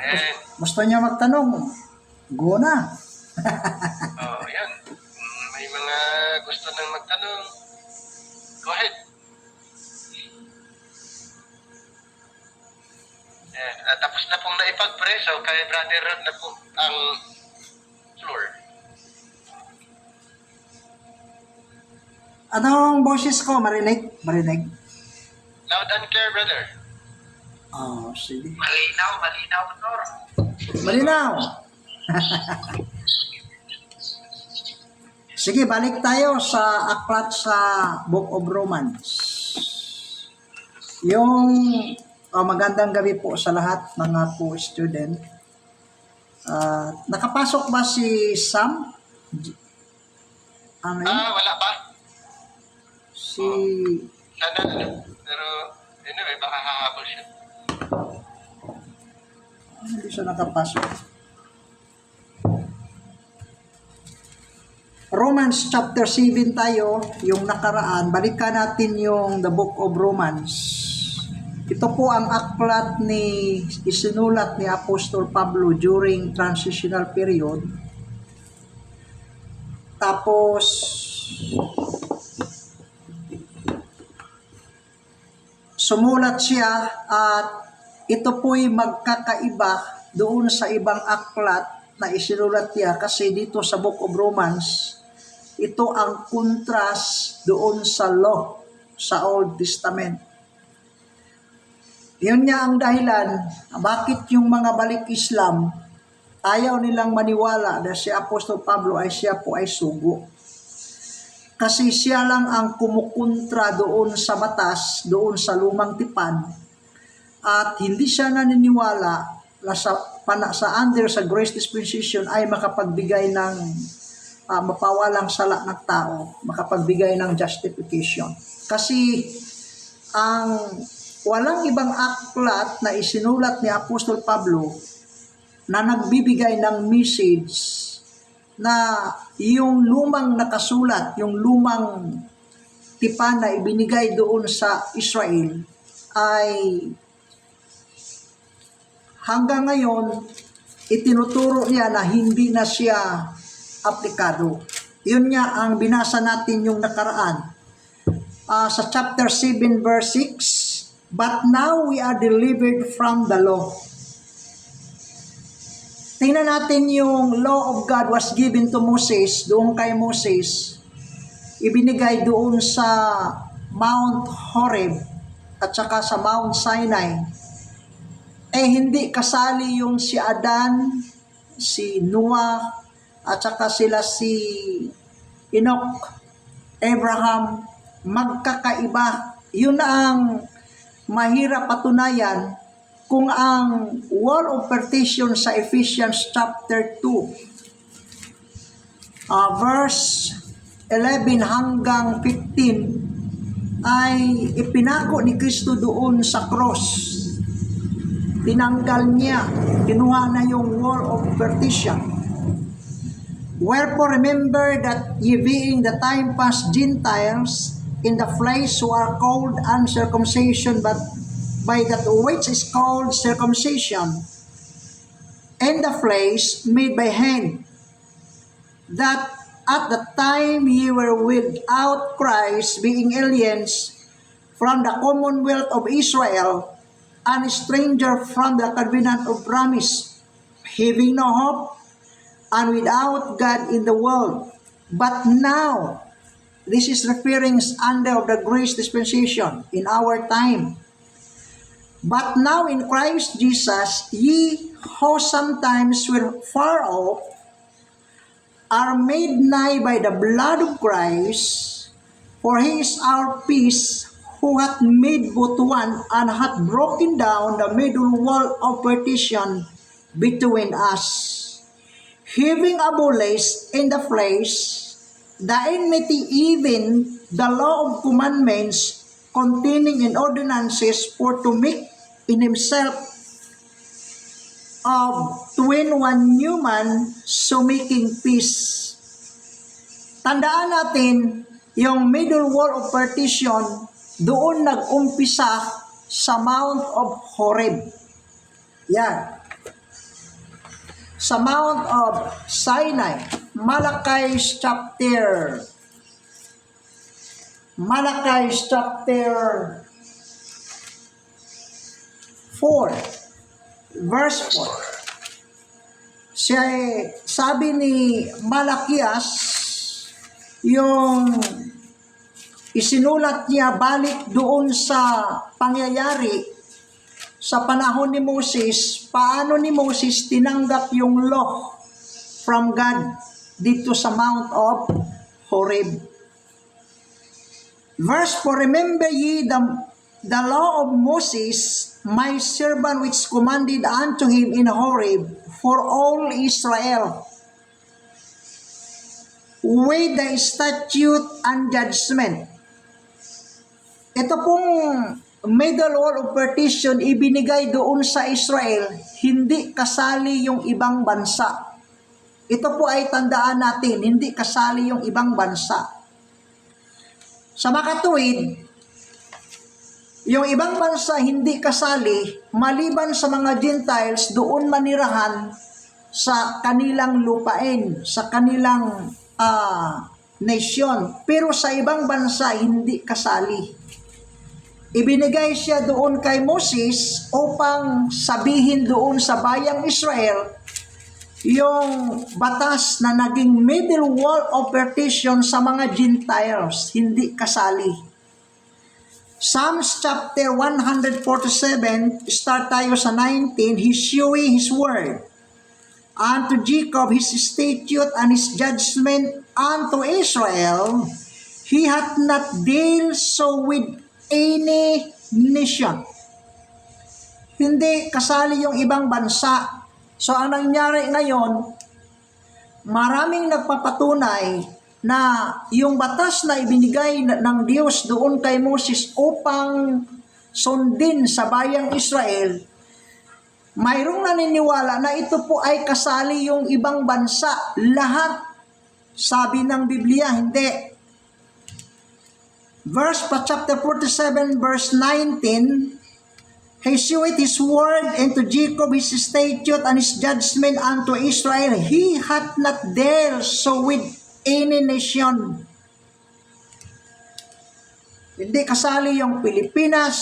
Eh, Gusto niya magtanong, go na. yan. May mga gusto nang magtanong. Go ahead. Tapos na pong naipag-preso kay Brother Rod na po ang floor. Anong boses ko? Marinig? Marinig? Loud and clear, brother. Oh, sige. Malinaw, Tor. Malinaw. Sige, balik tayo sa aklat sa Book of Romans. Magandang gabi po sa lahat mga co-student. Nakapasok ba si Sam? Ano yun? Wala pa. Sana pero anyway, baka hahabol siya. Hindi siya nakapasok. Romans chapter 7 tayo, yung nakaraan. Balikan natin yung the Book of Romans. Ito po ang aklat isinulat ni Apostol Pablo during transitional period. Tapos, sumulat siya at ito po'y magkakaiba doon sa ibang aklat na isinulat niya kasi dito sa Book of Romans, ito ang contrast doon sa law, sa Old Testament. Yun nga ang dahilan, bakit yung mga balik Islam, ayaw nilang maniwala na si Apostol Pablo siya po ay sugo. Kasi siya lang ang kumukontra doon sa batas, doon sa lumang tipan, at hindi siya naniniwala na sa under sa grace dispensation ay makapagbigay ng mapawalang sala ng tao, makapagbigay ng justification. Kasi ang walang ibang aklat na isinulat ni Apostol Pablo na nagbibigay ng message na yung lumang nakasulat, yung lumang tipan na ibinigay doon sa Israel ay hanggang ngayon itinuturo niya na hindi na siya aplikado. Yun nga ang binasa natin yung nakaraan. Sa chapter 7 verse 6, but now we are delivered from the law. Tingnan natin yung law of God was given to Moses, doon kay Moses. Ibinigay doon sa Mount Horeb at saka sa Mount Sinai. Hindi kasali yung si Adan, si Noah, at saka sila si Enoch, Abraham, magkakaiba. Yun ang mahirap patunayan kung ang wall of partition sa Ephesians chapter 2, verse 11 hanggang 15, ay ipinako ni Kristo doon sa cross. Tinanggal niya, kinuha na yung wall of partition. Wherefore remember that ye being the time past Gentiles in the flesh who are called uncircumcision, but by that which is called circumcision, in the flesh made by hand, that at the time ye were without Christ, being aliens from the commonwealth of Israel, and a stranger from the covenant of promise, having no hope, and without God in the world. But now, this is referring under the grace dispensation in our time. But now in Christ Jesus, ye who sometimes were far off, are made nigh by the blood of Christ, for he is our peace, who hath made both one, and hath broken down the middle wall of partition between us, having abolished in the flesh the enmity, even the law of commandments containing in ordinances, for to make in himself of twin one new man, so making peace. Tandaan natin, yung middle wall of partition, doon nag-umpisa sa Mount of Horeb. Yan. sa Mount of Sinai. Malachi chapter 4, verse 4. Sabi ni Malakias, yung isinulat niya balik doon sa pangyayari sa panahon ni Moses, paano ni Moses tinanggap yung law from God dito sa Mount of Horeb. Verse 4, remember ye the law of Moses, my servant, which commanded unto him in Horeb for all Israel, with the statute and judgment. Ito pong middle wall of partition ibinigay doon sa Israel, hindi kasali yung ibang bansa. Ito po ay tandaan natin, hindi kasali yung ibang bansa. Sa makatuwid, yung ibang bansa hindi kasali, maliban sa mga Gentiles doon manirahan sa kanilang lupain, sa kanilang nation. Pero sa ibang bansa, hindi kasali. Ibinigay siya doon kay Moses upang sabihin doon sa bayang Israel yung batas na naging middle wall of partition sa mga Gentiles, hindi kasali. Psalms chapter 147, start tayo sa 19, He shewing His word unto Jacob, His statute and His judgment unto Israel. He hath not dealt so with any nation. Hindi kasali yung ibang bansa. So ang nangyari ngayon, maraming nagpapatunay na yung batas na ibinigay ng Diyos doon kay Moses upang sundin sa bayang Israel, mayroong naniniwala na ito po ay kasali yung ibang bansa. Lahat, sabi ng Biblia, hindi. Chapter 47, verse 19, He sheweth His word unto Jacob, His statute and His judgment unto Israel. He hath not dealt so with any nation. Hindi kasali yung Pilipinas,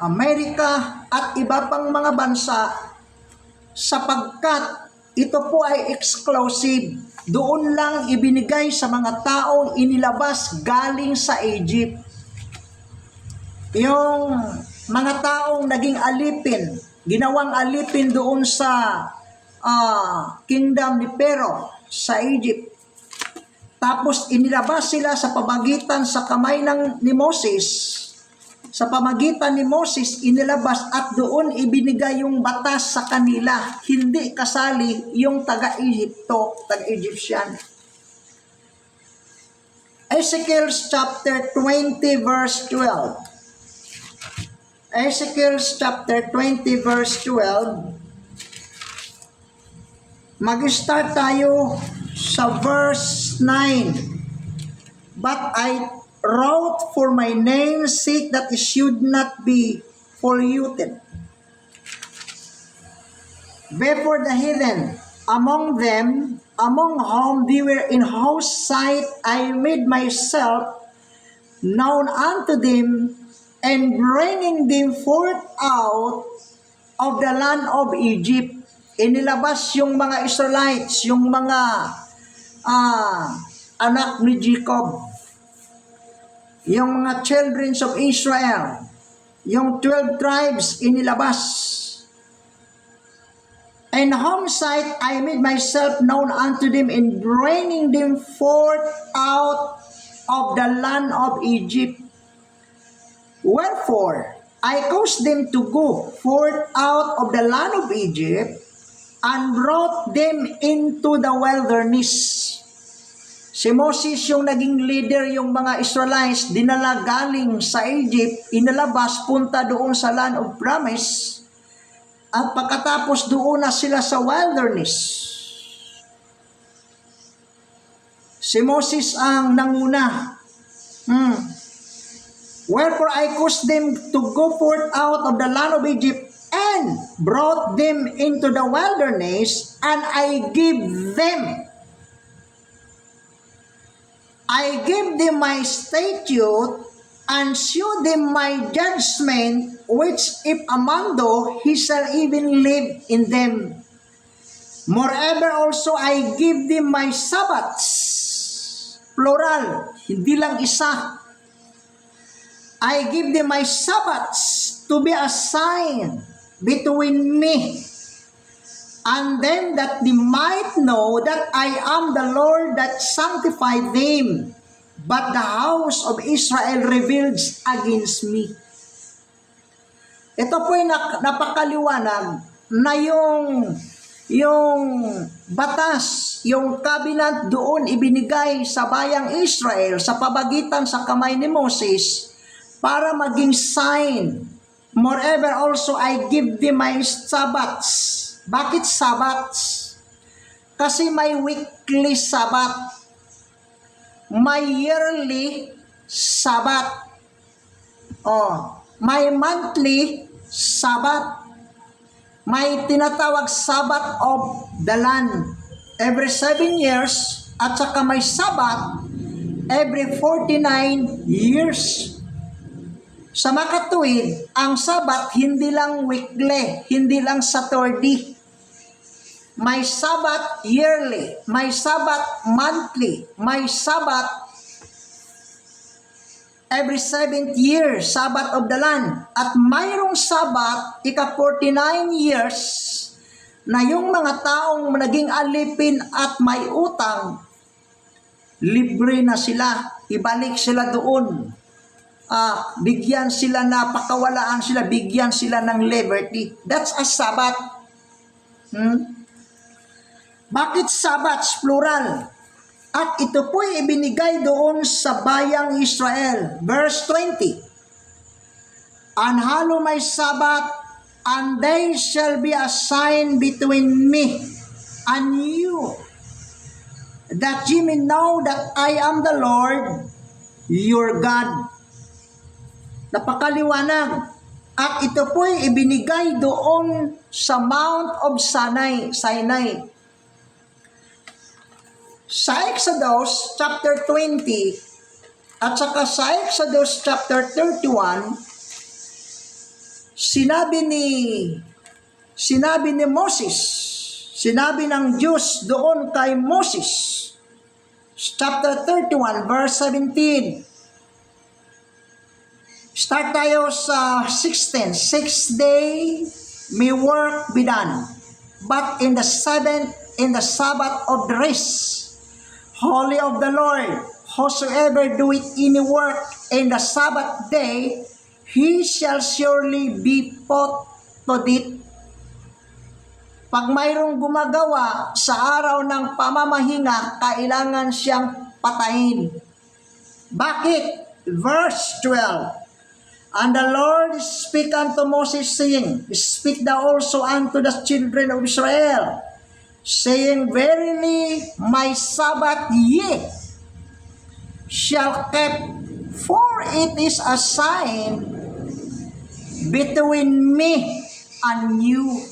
Amerika, at iba pang mga bansa sapagkat ito po ay exclusive. Doon lang ibinigay sa mga taong inilabas galing sa Egypt. Yung mga taong naging alipin, ginawang alipin doon sa kingdom ni Pharaoh sa Egypt. Tapos inilabas sila sa pamagitan sa kamay ni Moses. Sa pamagitan ni Moses inilabas at doon ibinigay yung batas sa kanila. Hindi kasali yung taga-Egypto, taga-Egyptian. Ezekiel chapter 20 verse 12. Ezekiel chapter 20 verse 12. Mag-start tayo sa verse 9. But I wrote for my name's sake that it should not be polluted. Before the heathen, among them, among whom they were in whose sight I made myself known unto them, and bringing them forth out of the land of Egypt. Inilabas yung mga Israelites, yung mga anak ni Jacob, yung mga children of Israel, yung 12 tribes inilabas. And whom sight I made myself known unto them, in bringing them forth out of the land of Egypt. Wherefore, I caused them to go forth out of the land of Egypt, and brought them into the wilderness. Si Moses yung naging leader, yung mga Israelites, dinala galing sa Egypt, inalabas, punta doon sa land of promise, at pagkatapos doon na sila sa wilderness. Si Moses ang nanguna. Wherefore I caused them to go forth out of the land of Egypt, and brought them into the wilderness, and I give them my statute, and shew them my judgment, which if a man do, he shall even live in them. Moreover also I give them my Sabbaths, plural, hindi lang isa. I give them my Sabbaths to be a sign between me and them, that they might know that I am the Lord that sanctified them, but the house of Israel rebelled against me. Ito po'y napakaliwanag na yung batas, yung covenant doon ibinigay sa bayang Israel sa pabagitan sa kamay ni Moses para maging sign. Moreover also I give them my Sabbaths. Bakit Sabbaths? Kasi may weekly Sabbath, may yearly Sabbath, may monthly Sabbath, may tinatawag Sabbath of the land every 7 years, at saka may Sabbath every 49 years. Sa makatuwid, ang Sabbath hindi lang weekly, hindi lang Saturday. May Sabbath yearly, may Sabbath monthly, may Sabbath every 7th year, Sabbath of the land. At mayroong Sabbath, ika-49 years, na yung mga taong naging alipin at may utang, libre na sila, ibalik sila doon. Bigyan sila na pakawalaan sila, bigyan sila ng liberty. That's a Sabbath. Bakit Sabbaths, plural? At ito po'y ibinigay doon sa bayang Israel. Verse 20. Anhalo my Sabbath, and they shall be a sign between me and you, that ye may know that I am the Lord, your God. Napakaliwanag. At ito po'y ibinigay doon sa Mount of Sinai. Sa Exodus chapter 20 at saka sa Exodus chapter 31, sinabi ni Moses, sinabi ng Diyos doon kay Moses, chapter 31 verse 17. Start tayo sa 16. 6 day may work be done, but in the seventh, in the Sabbath of the rest, holy of the Lord. Whosoever doeth any work in the Sabbath day, he shall surely be put to death. Pag mayroong gumagawa sa araw ng pamamahinga, kailangan siyang patayin. Bakit? Verse 12. And the Lord spake unto Moses, saying, Speak thou also unto the children of Israel, saying, Verily my Sabbath ye shall keep, for it is a sign between me and you,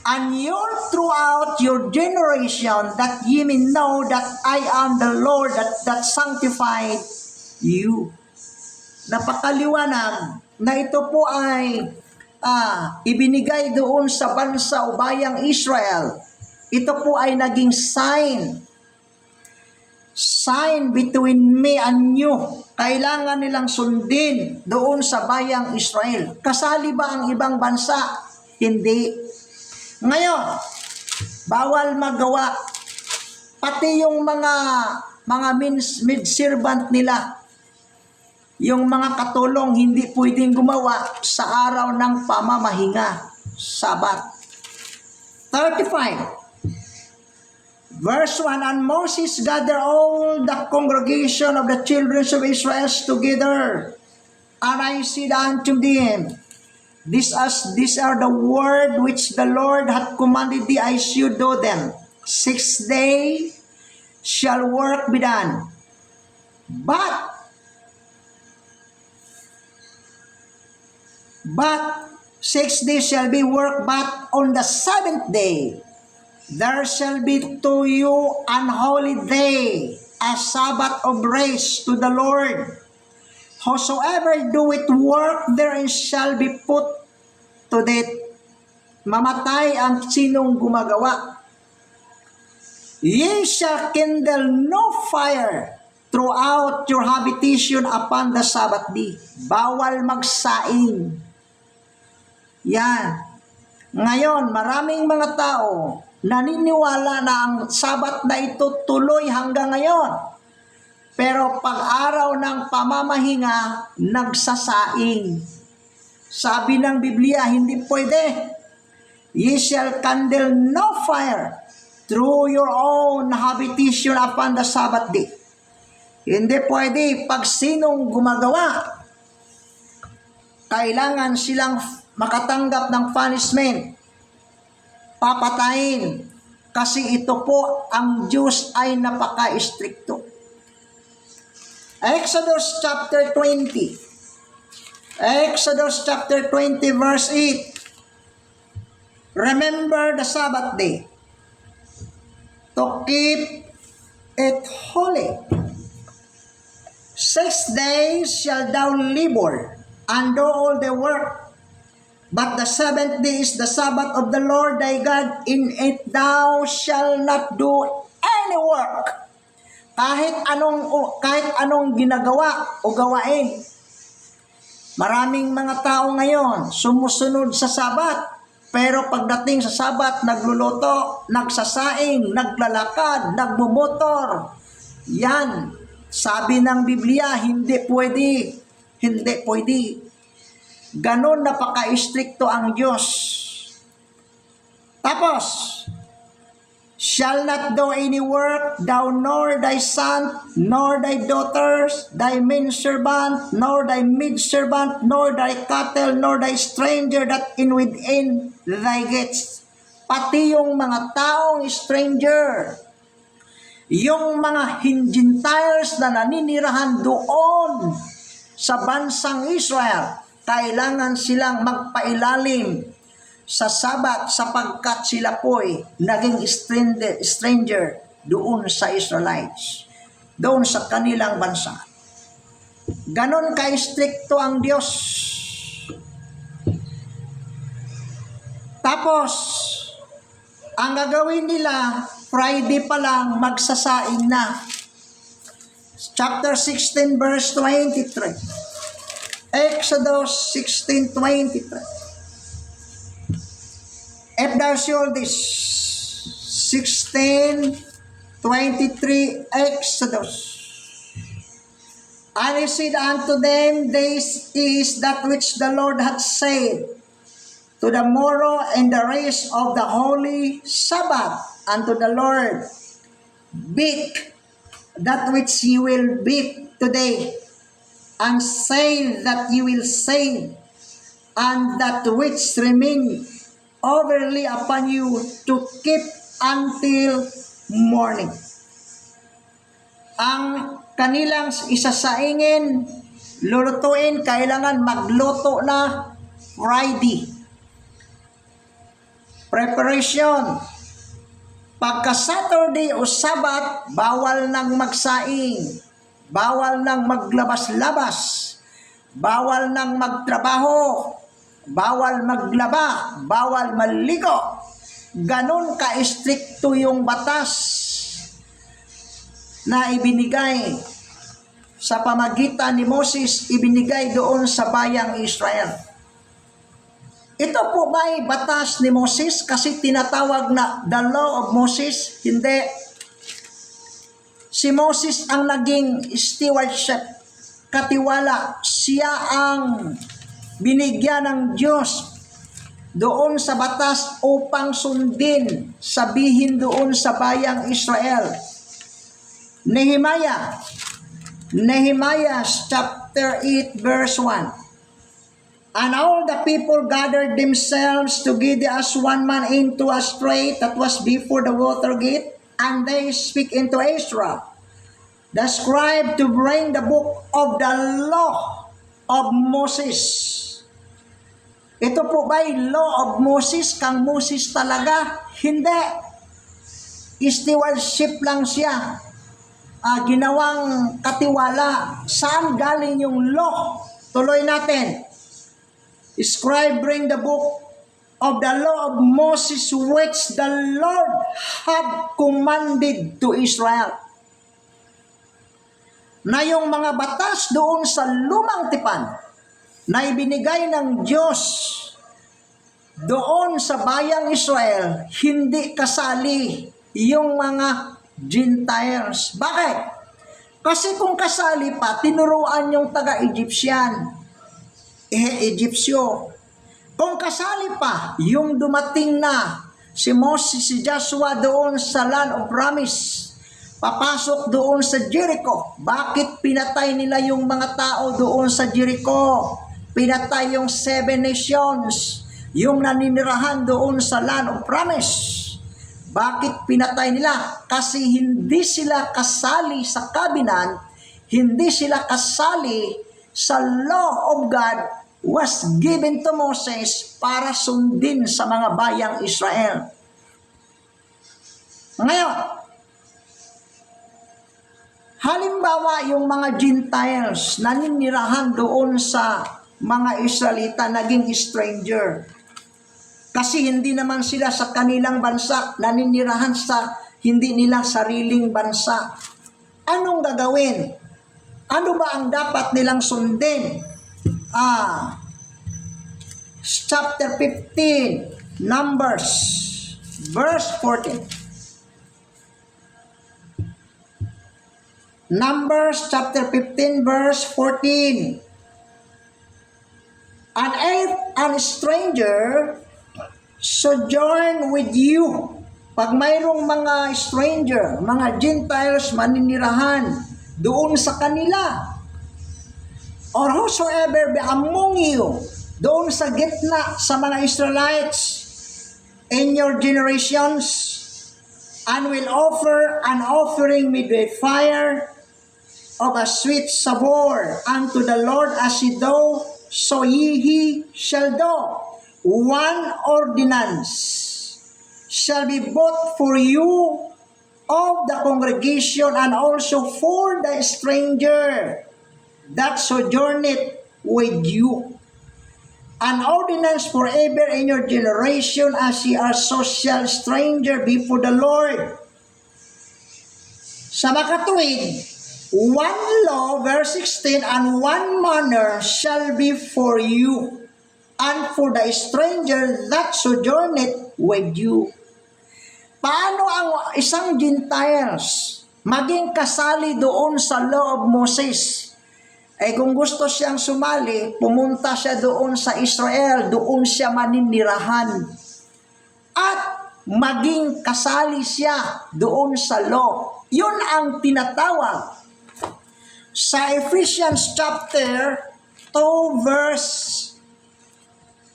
and your throughout your generation, that ye may know that I am the Lord that sanctified you. Napakaliwanag na ito po ay ibinigay doon sa bansa o bayang Israel. Ito po ay naging sign between me and you. Kailangan nilang sundin doon sa bayang Israel. Kasali ba ang ibang bansa? Hindi. Ngayon, bawal magawa. Pati yung mga mid-servant nila, yung mga katulong, hindi pwedeng gumawa sa araw ng pamamahinga, Sabat. 35. Verse 1, And Moses gathered all the congregation of the children of Israel together, and I said unto them, These are the word which the Lord hath commanded thee, I should do them. 6 days shall work be done. But 6 days shall be work, but on the 7th day there shall be to you an holy day, a Sabbath of rest to the Lord. Whosoever doeth work therein shall be put to death. Mamatay ang sinong gumagawa. Ye shall kindle no fire throughout your habitation upon the Sabbath day. Bawal magsaing. Yan. Ngayon, maraming mga tao naniniwala na ang Sabat na ito tuloy hanggang ngayon. Pero pag araw ng pamamahinga, nagsasaing. Sabi ng Biblia, hindi pwede. Ye shall kindle no fire through your own habitation upon the Sabbath day. Hindi pwede. Pag sinong gumagawa, kailangan silang makatanggap ng punishment. Papatayin. Kasi ito po, ang Diyos ay napaka-istrikto. Exodus chapter 20. Exodus chapter 20 verse 8. Remember the Sabbath day to keep it holy. 6 days shall thou labor and do all the work, but the 7th day is the Sabbath of the Lord thy God. In it thou shalt not do any work. Kahit anong ginagawa o gawain. Maraming mga tao ngayon sumusunod sa Sabat, pero pagdating sa Sabat, nagluluto, nagsasaing, naglalakad, nagmumotor. Yan. Sabi ng Biblia, hindi pwede. Hindi pwede. Ganon napaka-istrikto ang Diyos. Tapos, shall not do any work, thou nor thy son, nor thy daughters, thy maidservant, nor thy maidservant, nor thy cattle, nor thy stranger that in within thy gates. Pati yung mga taong stranger, yung mga Gentiles na naninirahan doon sa bansang Israel, kailangan silang magpailalim sa Sabat sapagkat sila po'y naging stranger doon sa Israelites, doon sa kanilang bansa. Ganon ka-stricto ang Diyos. Tapos, ang gagawin nila, Friday pa lang, magsasaing na. Chapter 16 verse 23. Exodus 16:23. If thou shalt this 16:23 Exodus. And he said unto them, this is that which the Lord hath said, to the morrow and the rest of the holy Sabbath unto the Lord. Beat that which ye will beat today, and save that ye will save, and that which remain overly upon you to keep until morning. Ang kanilang isasaingin, lulutuin, kailangan magluto na Friday. Preparation. Pagka Saturday o Sabat, bawal nang magsaing, bawal nang maglabas-labas, bawal nang magtrabaho, bawal maglaba, bawal maligo. Ganon ka-stricto yung batas na ibinigay sa pamagitan ni Moses, ibinigay doon sa bayang Israel. Ito po ba'y batas ni Moses kasi tinatawag na the law of Moses? Hindi. Si Moses ang naging stewardship, katiwala. Siya ang binigyan ng Diyos doon sa batas upang sundin, sabihin doon sa bayang Israel. Nehemiah chapter 8 verse 1. And all the people gathered themselves together as one man into a strait that was before the water gate, and they speak into Ezra, the scribe, to bring the book of the law of Moses. Ito po ba'y law of Moses? Kang Moses talaga? Hindi. Stewardship lang siya. Ginawang katiwala. Saan galing yung law? Tuloy natin. Scribe bring the book of the law of Moses which the Lord had commanded to Israel. Na yung mga batas doon sa lumang tipan na ibinigay ng Diyos doon sa bayang Israel, hindi kasali yung mga Gentiles. Bakit? Kasi kung kasali pa, tinuruan yung taga-Egyptian. Egyptyo. Kung kasali pa, yung dumating na si Moses, si Joshua doon sa land of promise, papasok doon sa Jericho. Bakit pinatay nila yung mga tao doon sa Jericho? Pinatay yung 7 nations, yung naninirahan doon sa land of promise. Bakit pinatay nila? Kasi hindi sila kasali sa covenant, hindi sila kasali sa law of God was given to Moses para sundin sa mga bayang Israel. Ngayon, halimbawa yung mga Gentiles naninirahan doon sa mga Israelita naging stranger. Kasi hindi naman sila sa kanilang bansa, naninirahan sa hindi nila sariling bansa. Anong gagawin? Ano ba ang dapat nilang sundin? Chapter 15, Numbers, verse 14. Numbers chapter 15, verse 14. An stranger sojourn with you. Pag mayroong mga stranger, mga Gentiles maninirahan doon sa kanila, or whosoever be among you, doon sa gitna sa mga Israelites in your generations, and will offer an offering with a fire of a sweet savor unto the Lord as ye do, so he shall do. One ordinance shall be both for you of the congregation and also for the stranger that sojourneth with you. An ordinance forever in your generation as ye are social stranger before the Lord. Sa makatuwid, one law, verse 16, and one manner shall be for you, and for the stranger that sojourneth with you. Paano ang isang Gentiles maging kasali doon sa law of Moses? Kung gusto siyang sumali, pumunta siya doon sa Israel, doon siya maninirahan. At maging kasali siya doon sa law. Yun ang tinatawag sa Ephesians chapter 2 verse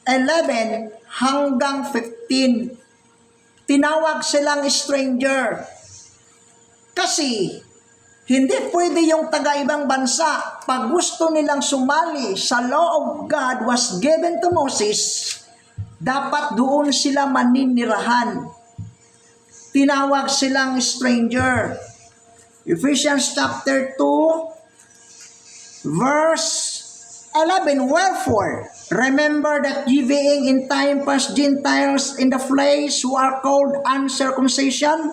11 hanggang 15. Tinawag silang stranger. Kasi hindi pwede yung taga-ibang bansa, pag gusto nilang sumali sa law of God was given to Moses, dapat doon sila maninirahan. Tinawag silang stranger. Ephesians chapter 2, verse 11, wherefore, remember that ye being in time past Gentiles in the flesh who are called uncircumcision,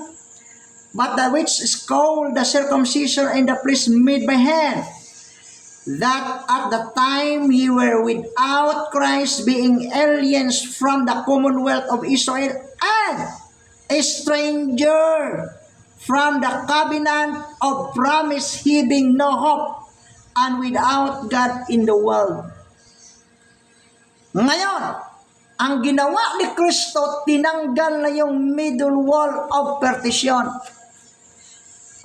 but that which is called the circumcision in the flesh made by hand, that at the time ye were without Christ, being aliens from the commonwealth of Israel, and a stranger from the covenant of promise, having no hope, and without God in the world. Ngayon, ang ginawa ni Kristo, tinanggal na yung middle wall of partition.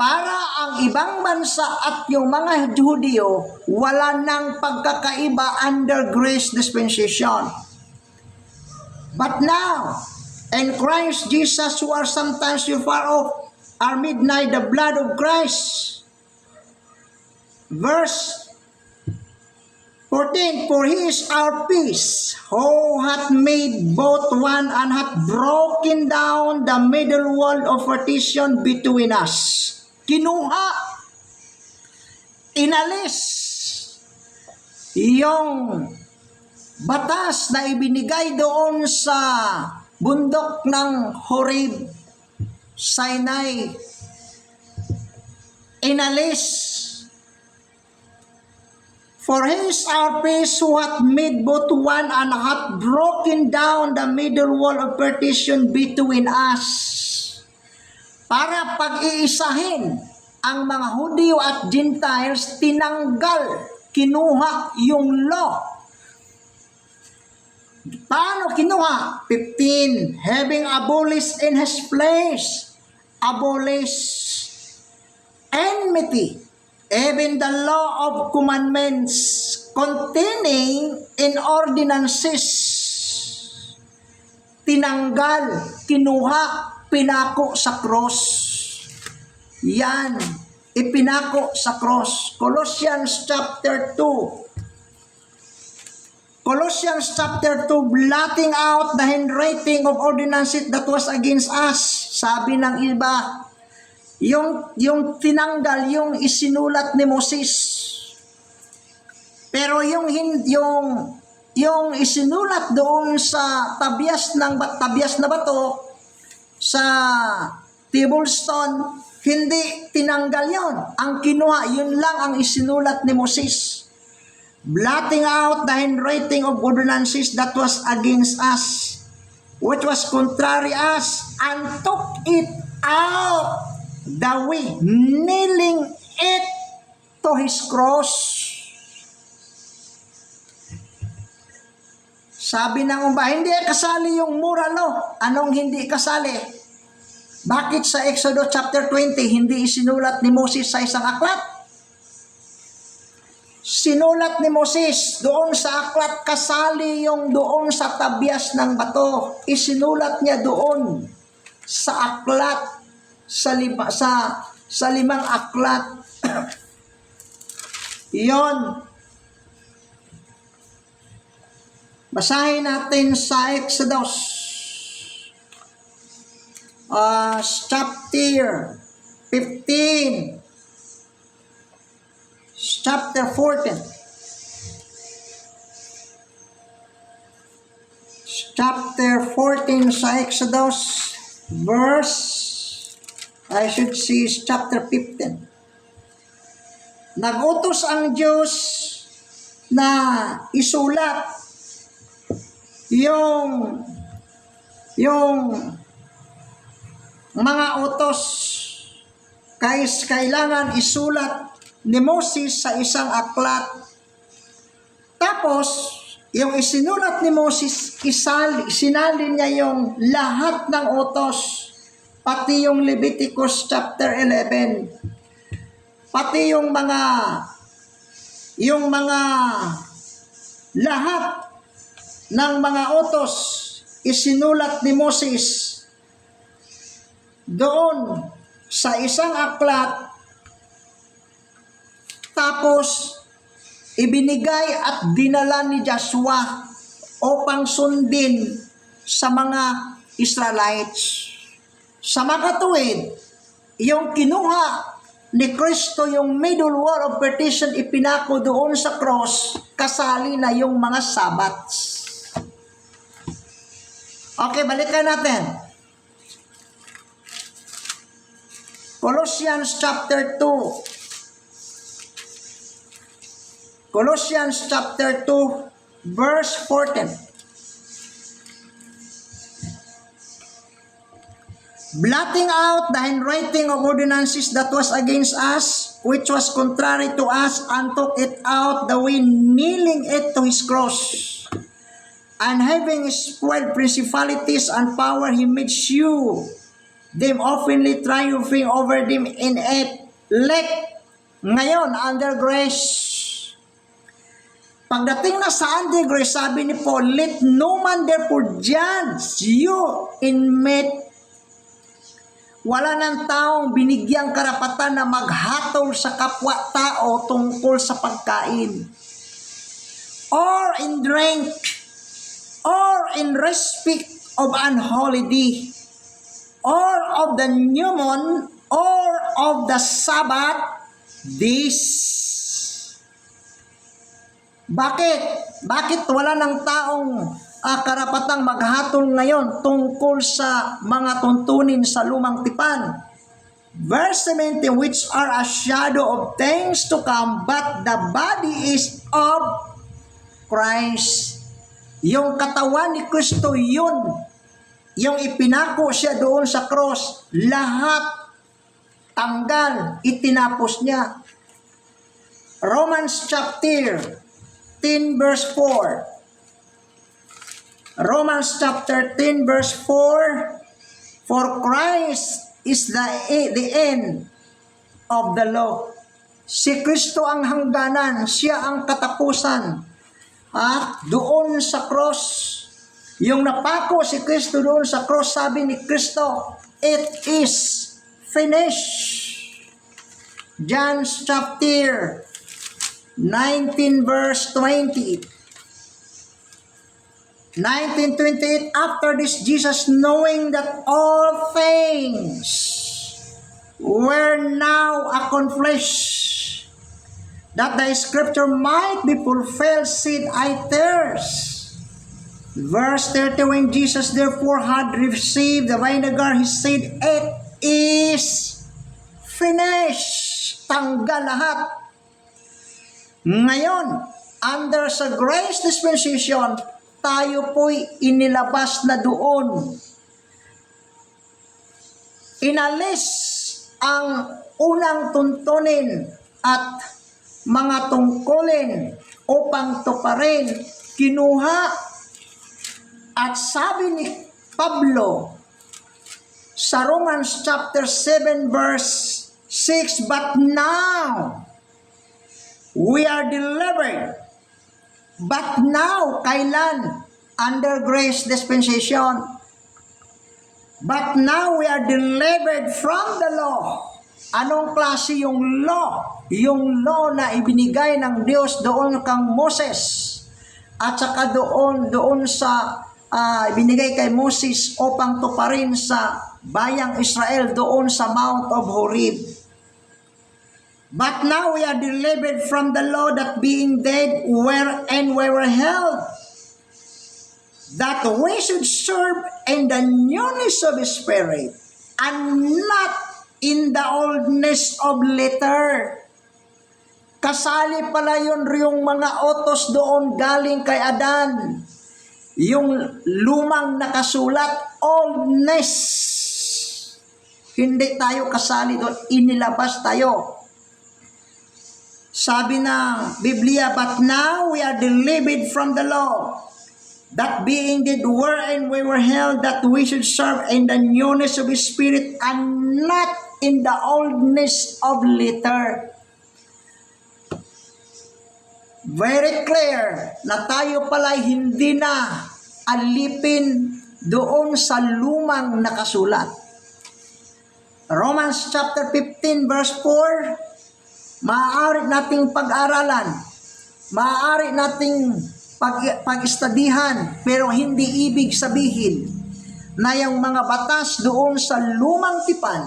Para ang ibang bansa at yung mga Hudyo, wala nang pagkakaiba under grace dispensation. But now, in Christ Jesus, who are sometimes you far off, are midnight the blood of Christ. Verse 14, for he is our peace, who hath made both one and hath broken down the middle wall of partition between us. Kinuha, inalis yung batas na ibinigay doon sa bundok ng Horeb, Sinai. Inalis. For he is our peace, who hath made both one and hath broken down the middle wall of partition between us. Para pag-iisahin ang mga Hudyo at Gentiles, tinanggal, kinuha yung law. Paano kinuha? 15, having abolished in his place, abolished enmity, even the law of commandments containing in ordinances. Tinanggal, kinuha, pinako sa cross. Yan, ipinako sa cross. Colossians chapter 2. Colossians chapter 2, blotting out the handwriting of ordinances that was against us. Sabi ng iba, yung tinanggal, yung isinulat ni Moses. Pero yung isinulat doon sa tabyas na bato, sa table stone, hindi tinanggal yon. Ang kinuha, yun lang ang isinulat ni Moses. Blotting out the handwriting of ordinances that was against us, which was contrary us, and took it out the way, nailing it to his cross. Sabi ng umba, hindi kasali yung moral law. Anong hindi kasali? Bakit sa Exodus chapter 20, hindi isinulat ni Moses sa isang aklat? Sinulat ni Moses doon sa aklat, kasali yung doon sa tabyas ng bato. Isinulat niya doon sa aklat, sa limang aklat. Yon. Basahin natin sa Exodus chapter 15, chapter 14. Chapter 14 sa Exodus, chapter 15. Nagutos ang Diyos na isulat yung mga utos. Kailangan isulat ni Moses sa isang aklat. Tapos, yung isinulat ni Moses, sinalin niya yung lahat ng utos, pati yung Leviticus chapter 11, pati yung mga lahat ng mga utos, isinulat ni Moses doon sa isang aklat. Tapos, ibinigay at dinala ni Joshua upang sundin sa mga Israelites. Sa makatuwid, yung kinuha ni Kristo, yung middle wall of partition, ipinako doon sa cross, kasali na yung mga Sabbats. Okay, balikan natin. Colossians chapter 2. Colossians chapter 2, verse 14. Blotting out the handwriting of ordinances that was against us, which was contrary to us, and took it out the way, nailing it to his cross. And having spoiled principalities and power, he made you them openly, triumphing over them in it. Ngayon, under grace. Pagdating na sa under grace, sabi ni Paul, let no man therefore judge you in meat. Wala ng taong binigyang karapatan na maghatol sa kapwa-tao tungkol sa pagkain. or in drink, or in respect of an holy day, or of the new moon, or of the Sabbath days. Bakit? Bakit wala ng taong karapatang maghatol ngayon tungkol sa mga tuntunin sa lumang tipan? Verse 17, which are a shadow of things to come, but the body is of Christ. Yung katawan ni Kristo yun. Yung ipinako siya doon sa cross, lahat tanggal, itinapos niya. Romans chapter 10 verse 4. Romans chapter 10 verse 4. For Christ is the end of the law. Si Kristo ang hangganan, siya ang katapusan. Doon sa cross, yung napako si Kristo doon sa cross, sabi ni Kristo, it is finished. John chapter 19 verse 20. 19:28, after this, Jesus, knowing that all things were now accomplished, that the scripture might be fulfilled, said, I thirst. Verse 30, when Jesus therefore had received the vinegar, he said, it is finished. Tanggal lahat. Ngayon, under sa grace dispensation, tayo po'y inilabas na doon. Inalis ang unang tuntunin at mga tungkulin upang tuparin. Kinuha at sabi ni Pablo sa Romans chapter 7 verse 6, but now we are delivered. But now, kailan? Under grace dispensation. But now we are delivered from the law. Anong klase yung law? Yung law na ibinigay ng Diyos doon kang Moses. At saka doon sa ibinigay kay Moses upang tuparin sa bayang Israel doon sa Mount of Horeb. But now we are delivered from the law, that being dead wherein we were held, that we should serve in the newness of the Spirit, and not in the oldness of letter. Kasali pala yun yung mga utos doon galing kay Adan. Yung lumang nakasulat, oldness. Hindi tayo kasali doon, inilabas tayo. Sabi ng Biblia, but now we are delivered from the law, that being dead wherein we were held, that we should serve in the newness of the Spirit, and not in the oldness of letter. Very clear na tayo pala'y hindi na alipin doon sa lumang nakasulat. Romans chapter 15 verse 4, maaari nating pag-aralan, maaari nating pag-istadihan, pero hindi ibig sabihin na yung mga batas doon sa lumang tipan,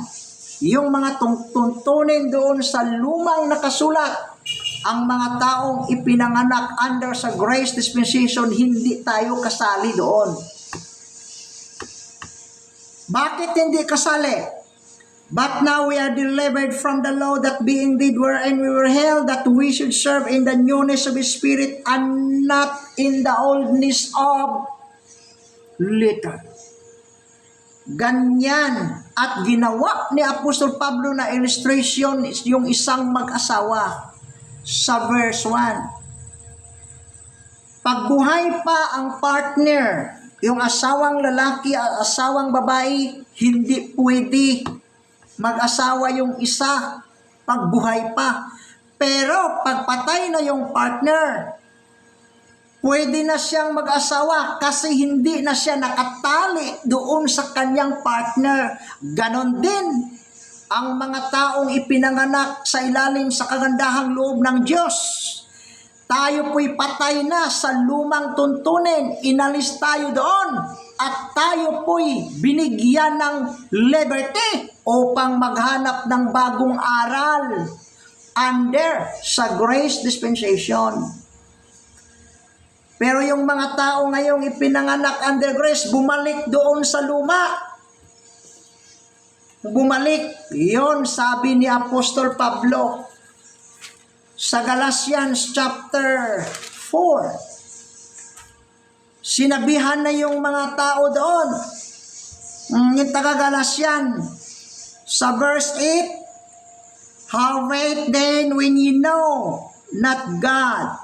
yung mga tuntunin doon sa lumang nakasulat, ang mga taong ipinanganak under sa grace dispensation, hindi tayo kasali doon. Bakit hindi kasali? But now we are delivered from the law, that being dead wherein we were held, that we should serve in the newness of the Spirit, and not in the oldness of letter. Ganyan at ginawa ni Apostol Pablo na illustration yung isang mag-asawa sa verse 1. Pagbuhay pa ang partner, yung asawang lalaki at asawang babae, hindi pwede mag-asawa yung isa pagbuhay pa. Pero pagpatay na yung partner, pwede na siyang mag-asawa kasi hindi na siya nakatali doon sa kanyang partner. Ganon din ang mga taong ipinanganak sa ilalim sa kagandahang loob ng Diyos. Tayo po'y patay na sa lumang tuntunin. Inalis tayo doon. At tayo po'y binigyan ng liberty upang maghanap ng bagong aral under sa grace dispensation. Pero yung mga tao ngayong ipinanganak under grace, bumalik doon sa luma. Bumalik. Yon sabi ni Apostol Pablo sa Galatians chapter 4. Sinabihan na yung mga tao doon. Yung taga-Galatian sa verse 8, how wait then when ye know not God?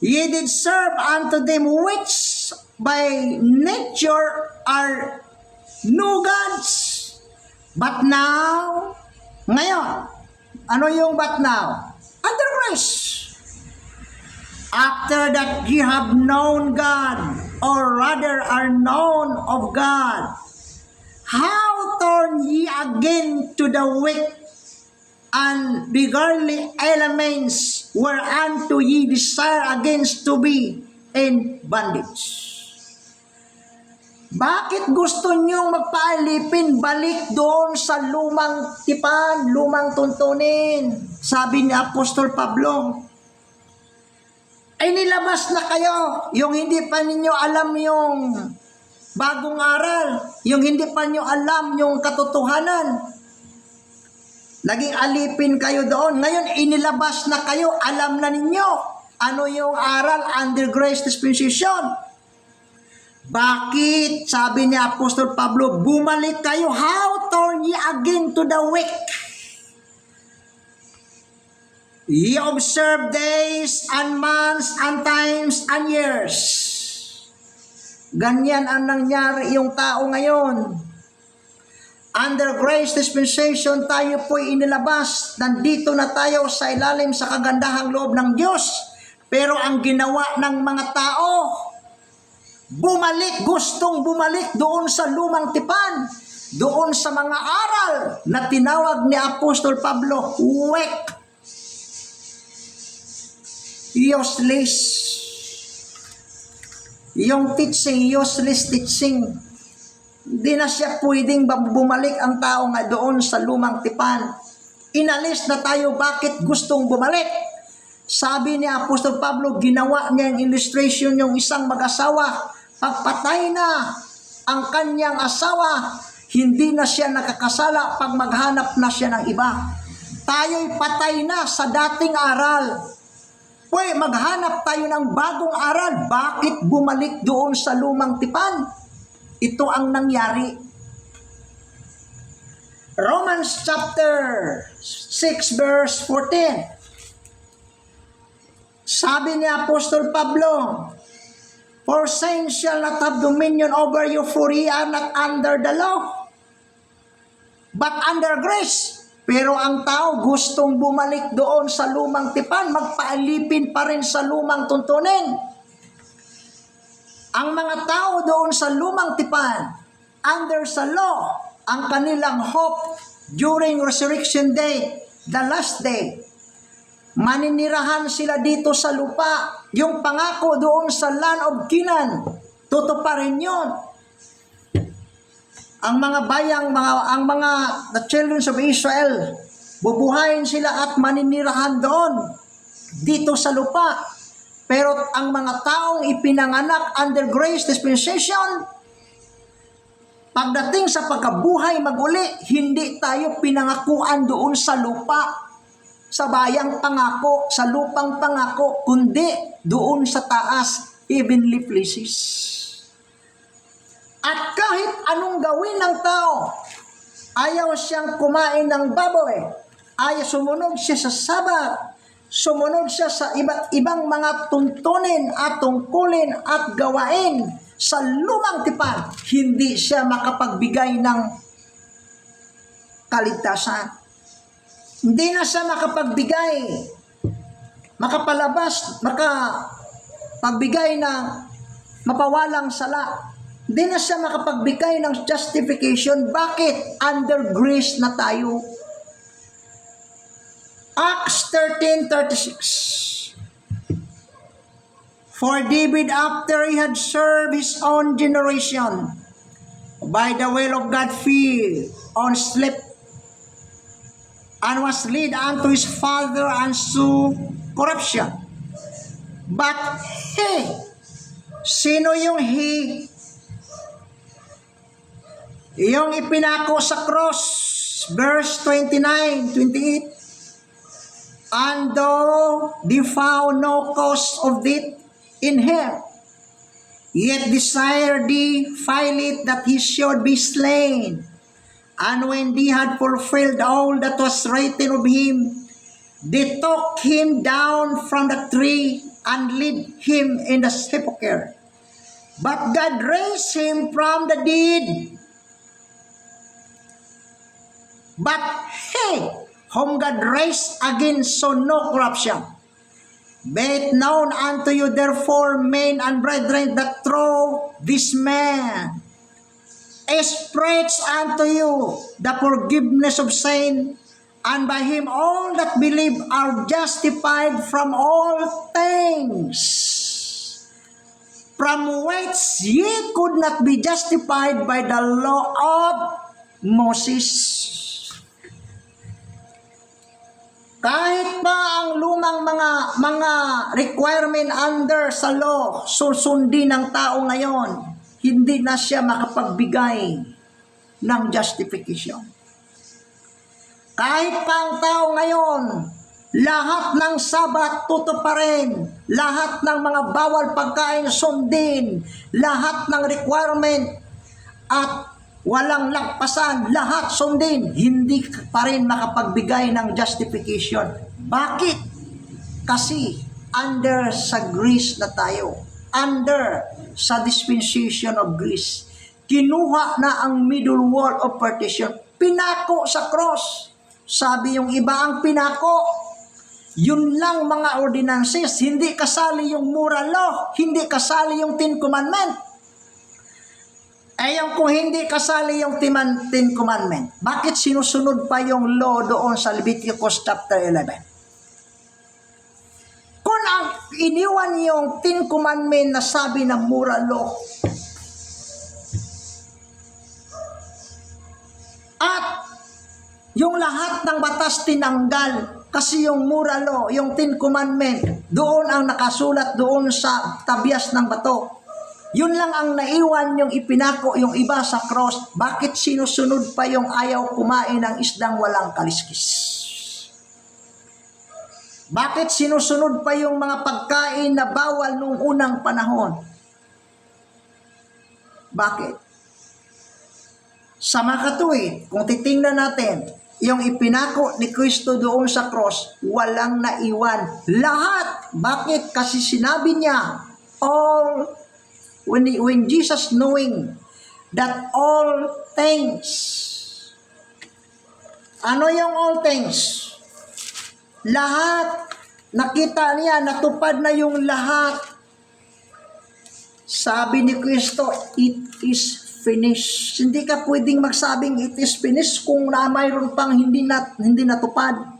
Ye did serve unto them which by nature are no gods. But now, ngayon, ano yung but now? Under grace. After that ye have known God, or rather are known of God, how turn ye again to the weak and beggarly elements whereunto ye desire against to be in bondage? Bakit gusto nyong magpaalipin balik doon sa lumang tipan, lumang tuntunin? Sabi ni Apostol Pablo, ay nilabas na kayo, yung hindi pa ninyo alam yung bagong aral, yung hindi pa nyo alam yung katotohanan. Naging alipin kayo doon. Ngayon, inilabas na kayo, alam na ninyo ano yung aral under grace dispensation. Bakit, sabi ni Apostol Pablo, bumalik kayo? How turn ye again to the weak? Ye observe days and months and times and years. Ganyan ang nangyari yung tao ngayon. Under grace dispensation, tayo po'y inilabas. Nandito na tayo sa ilalim sa kagandahang loob ng Diyos. Pero ang ginawa ng mga tao, bumalik, gustong bumalik doon sa lumang tipan, doon sa mga aral na tinawag ni Apostol Pablo, weak, useless. Yung teaching, useless teaching. Hindi na siya pwedeng bumalik ang tao nga doon sa lumang tipan. Inalis na tayo, bakit gustong bumalik? Sabi ni Apostol Pablo, ginawa niya yung illustration yung isang mag-asawa. Pagpatay na ang kanyang asawa, hindi na siya nakakasala pag maghanap na siya ng iba. Tayo'y patay na sa dating aral. Pwede maghanap tayo ng bagong aral. Bakit bumalik doon sa lumang tipan? Ito ang nangyari. Romans chapter 6 verse 14. Sabi ni Apostol Pablo, for sin shall not have dominion over you, for ye are not under the law, but under grace. Pero ang tao gustong bumalik doon sa lumang tipan, magpaalipin pa rin sa lumang tuntunin. Ang mga tao doon sa lumang tipan, under sa law, ang kanilang hope during resurrection day, the last day. Maninirahan sila dito sa lupa. Yung pangako doon sa land of Canaan, tutuparin yun. Ang mga bayang, the children of Israel, bubuhayin sila at maninirahan doon, dito sa lupa. Pero ang mga taong ipinanganak under grace dispensation, pagdating sa pagkabuhay maguli, hindi tayo pinangakuan doon sa lupa, sa bayang pangako, sa lupang pangako, kundi doon sa taas, heavenly places. At kahit anong gawin ng tao, ayaw siyang kumain ng baboy, ayaw sumunod siya sa Sabat, sumunod siya sa iba't ibang mga tuntunin at tungkulin at gawain sa lumang tipan, hindi siya makapagbigay ng kaligtasan. Hindi na siya makapagbigay, makapagbigay ng mapawalang sala. Hindi na siya makapagbigay ng justification. Bakit? Under grace na tayo. Acts 13:36. For David, after he had served his own generation, by the will of God fell on sleep, and was led unto his father unto corruption. But he, sino yung he? Yung ipinako sa cross, verse 29, 28. And though they found no cause of death in him, yet desired they Pilate that he should be slain. And when they had fulfilled all that was written of him, they took him down from the tree and laid him in the sepulchre. But God raised him from the dead. But he, whom God raised again, saw no corruption. Be it known unto you, therefore, men and brethren, that through this man is preached unto you the forgiveness of sin, and by him all that believe are justified from all things, from which ye could not be justified by the law of Moses. Kahit pa ang lumang mga requirement under sa law, susundin ng tao ngayon, hindi na siya makapagbigay ng justification. Kahit pa ang tao ngayon, lahat ng sabat tutuparin, lahat ng mga bawal pagkain sundin, lahat ng requirement at walang lagpasan, lahat sundin, hindi pa rin makapagbigay ng justification. Bakit? Kasi under sa grace na tayo, under sa dispensation of grace, kinuha na ang middle wall of partition, pinako sa cross. Sabi yung iba ang pinako, yun lang mga ordinances, hindi kasali yung moral law, hindi kasali yung 10 commandment. Ayun, kung hindi kasali yung 10 commandment, bakit sinusunod pa yung law doon sa Leviticus chapter 11? Kung ang iniwan yung 10 commandment na sabi ng moral law, at yung lahat ng batas tinanggal, kasi yung moral law, yung 10 commandment, doon ang nakasulat doon sa tabyas ng bato. Yun lang ang naiwan yung ipinako yung iba sa cross. Bakit sinusunod pa yung ayaw kumain ng isdang walang kaliskis? Bakit sinusunod pa yung mga pagkain na bawal nung unang panahon? Bakit? Sa makatuwid, kung titingnan natin, yung ipinako ni Kristo doon sa cross, walang naiwan. Lahat. Bakit? Kasi sinabi niya, when Jesus knowing that all things, ano yung all things? Lahat, nakita niya, natupad na yung lahat. Sabi ni Kristo, it is finished. Hindi ka pwedeng magsabing it is finished kung na mayroon pang hindi natupad.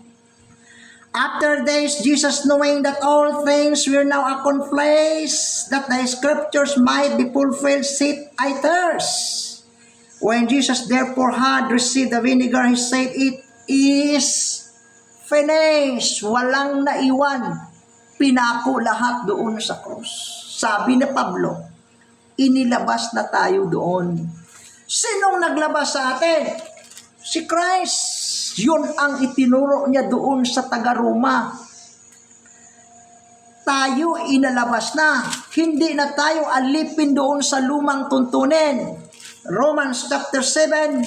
After this, Jesus, knowing that all things were now accomplished, that the scriptures might be fulfilled, said, I thirst. When Jesus therefore had received the vinegar, he said, it is finished. Walang naiwan. Pinako lahat doon sa cross. Sabi ni Pablo, inilabas na tayo doon. Sinong naglabas sa atin? Si Christ. Yun ang itinuro niya doon sa taga-Roma. Tayo inalabas na. Hindi na tayo alipin doon sa lumang tuntunin. Romans chapter 7,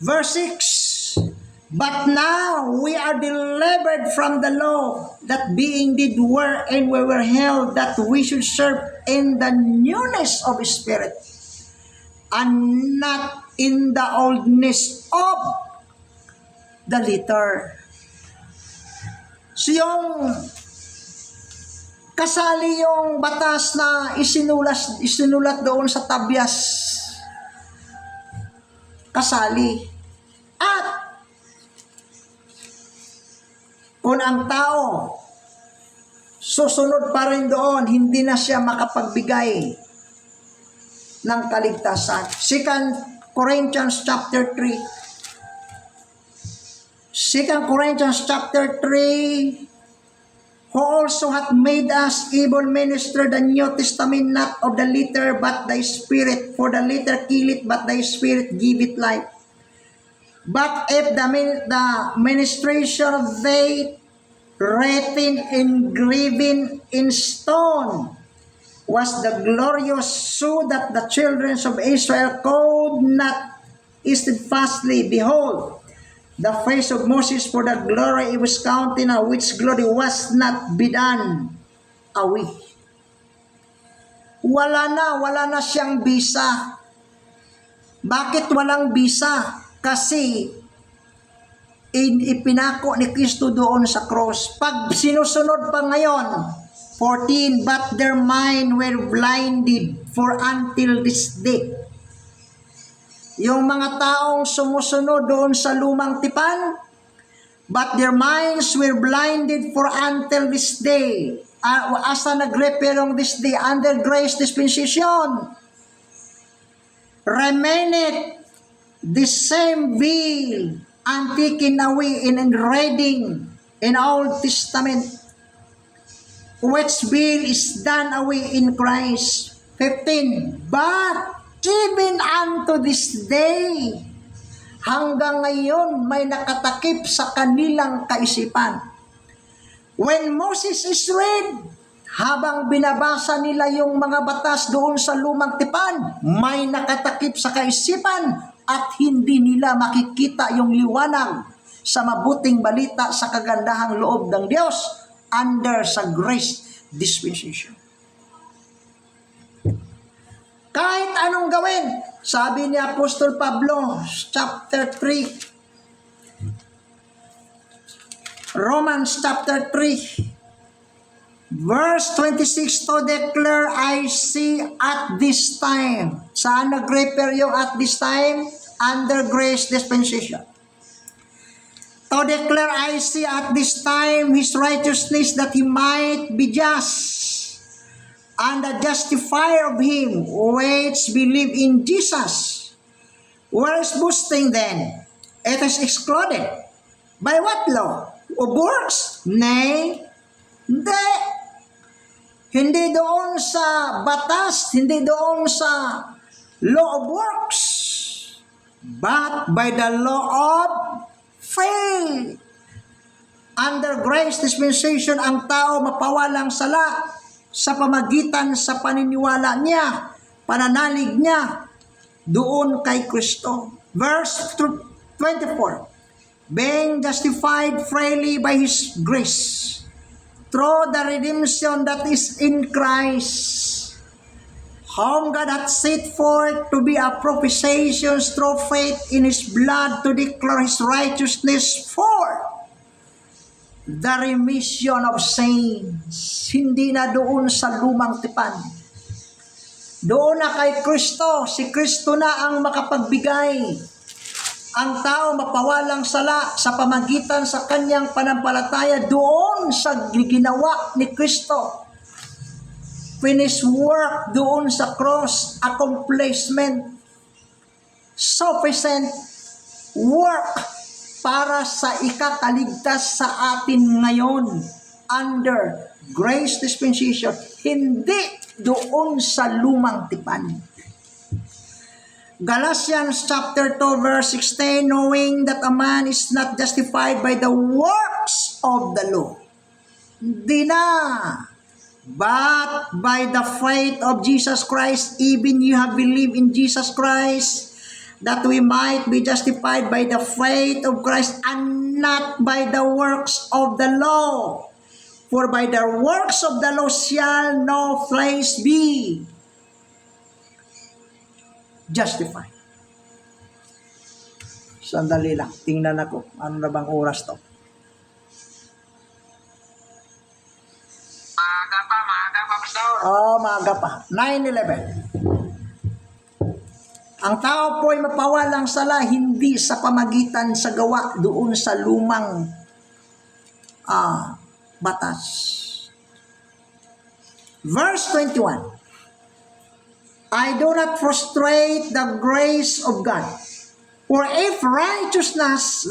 verse 6. But now we are delivered from the law, that being did wherein we were held, that we should serve in the newness of Spirit, and not in the oldness of the letter. So yung kasali yung batas na isinulat doon sa tabyas, kasali. At Kung ang tao susunod pa rin doon, hindi na siya makapagbigay ng kaligtasan. 2 Corinthians chapter 3. 2 Corinthians chapter 3, who also hath made us able minister the New Testament, not of the letter, but the Spirit. For the letter killeth, but the Spirit giveth life. But if the ministration of faith, written engraven in stone, was the glorious, so that the children of Israel could not steadfastly behold the face of Moses for the glory of his countenance, which glory was not bidden away. Wala na siyang bisa. Bakit walang bisa? Kasi ipinako ni Kristo doon sa cross. Pag sinusunod pa ngayon, 14, but their mind were blinded for until this day. Yung mga taong sumusunod doon sa lumang tipan, but their minds were blinded for until this day. Asa nag-repair on this day? Under grace dispensation. Remaineth the same veil and taken away in reading in Old Testament, which veil is done away in Christ. 15, but even unto this day, hanggang ngayon may nakatakip sa kanilang kaisipan. When Moses is read, habang binabasa nila yung mga batas doon sa lumang tipan, may nakatakip sa kaisipan at hindi nila makikita yung liwanag sa mabuting balita sa kagandahang loob ng Diyos under sa grace dispensation. Kahit anong gawin, sabi ni Apostol Pablo, chapter 3, Romans chapter 3, verse 26, to declare I see at this time. Saan nag-repair yung at this time? Under grace dispensation. To declare I see at this time his righteousness, that he might be just and the justifier of him which believe in Jesus. Where is boasting then? It is excluded. By what law? Of works? Nay, hindi. Hindi doon sa batas, hindi doon sa law of works, but by the law of faith. Under grace dispensation, ang tao mapawalang sala sa pamagitan sa paniniwala niya, pananalig niya doon kay Kristo. Verse 24, being justified freely by His grace, through the redemption that is in Christ, whom God hath set forth to be a propitiation through faith in His blood, to declare His righteousness for the remission of sins. Hindi na doon sa lumang tipan. Doon na kay Kristo. Si Kristo na ang makapagbigay. Ang tao mapawalang sala sa pamagitan sa kanyang panampalataya doon sa ginawa ni Kristo. Finished work doon sa cross, accomplishment, sufficient work para sa ikakaligtas sa atin ngayon under grace dispensation, hindi doon sa lumang tipan. Galatians chapter 2 verse 16, knowing that a man is not justified by the works of the law. Hindi na. But by the faith of Jesus Christ, even you have believed in Jesus Christ, that we might be justified by the faith of Christ and not by the works of the law. For by the works of the law shall no flesh be justified. Sandali lang, tingnan ako. Ano na bang oras to? Maaga pa, Pastor. Maaga pa. 9:11. Ang tao po ay mapawalang sala hindi sa pamagitan sa gawa doon sa lumang batas. Verse 21. I do not frustrate the grace of God. For if righteousness